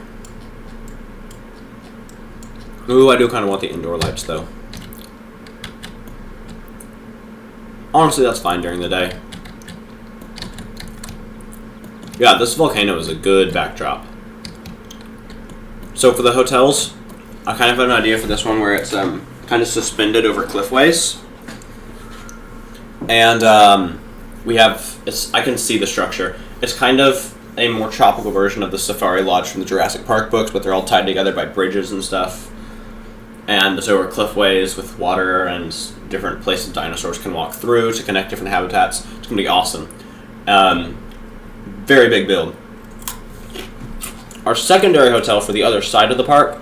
Ooh, I do kind of want the indoor lights, though. Honestly, that's fine during the day. Yeah, this volcano is a good backdrop. So for the hotels, I kind of have an idea for this one where it's kind of suspended over cliffways. And we have, I can see the structure. It's kind of a more tropical version of the Safari Lodge from the Jurassic Park books, but they're all tied together by bridges and stuff. And it's over cliffways with water and different places dinosaurs can walk through to connect different habitats. It's going to be awesome. Very big build. Our secondary hotel for the other side of the park,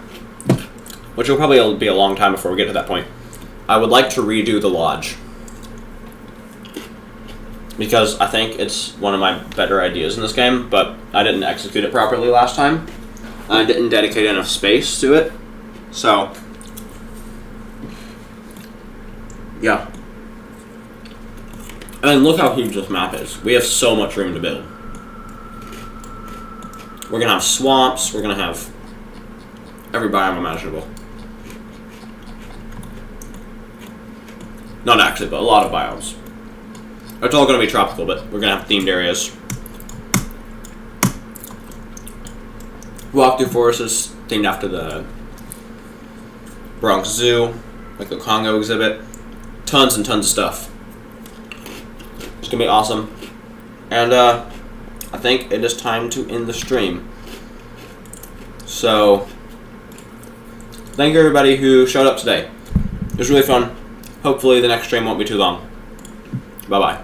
which will probably be a long time before we get to that point, I would like to redo the lodge. Because I think it's one of my better ideas in this game, but I didn't execute it properly last time. I didn't dedicate enough space to it. So, yeah. And look how huge this map is. We have so much room to build. We're going to have swamps. We're going to have every biome imaginable. Not actually, but a lot of biomes. It's all going to be tropical, but we're going to have themed areas. Walk through forests is themed after the Bronx Zoo, like the Congo exhibit. Tons and tons of stuff. It's going to be awesome. And I think it is time to end the stream. So, thank you everybody who showed up today. It was really fun. Hopefully the next stream won't be too long. Bye-bye.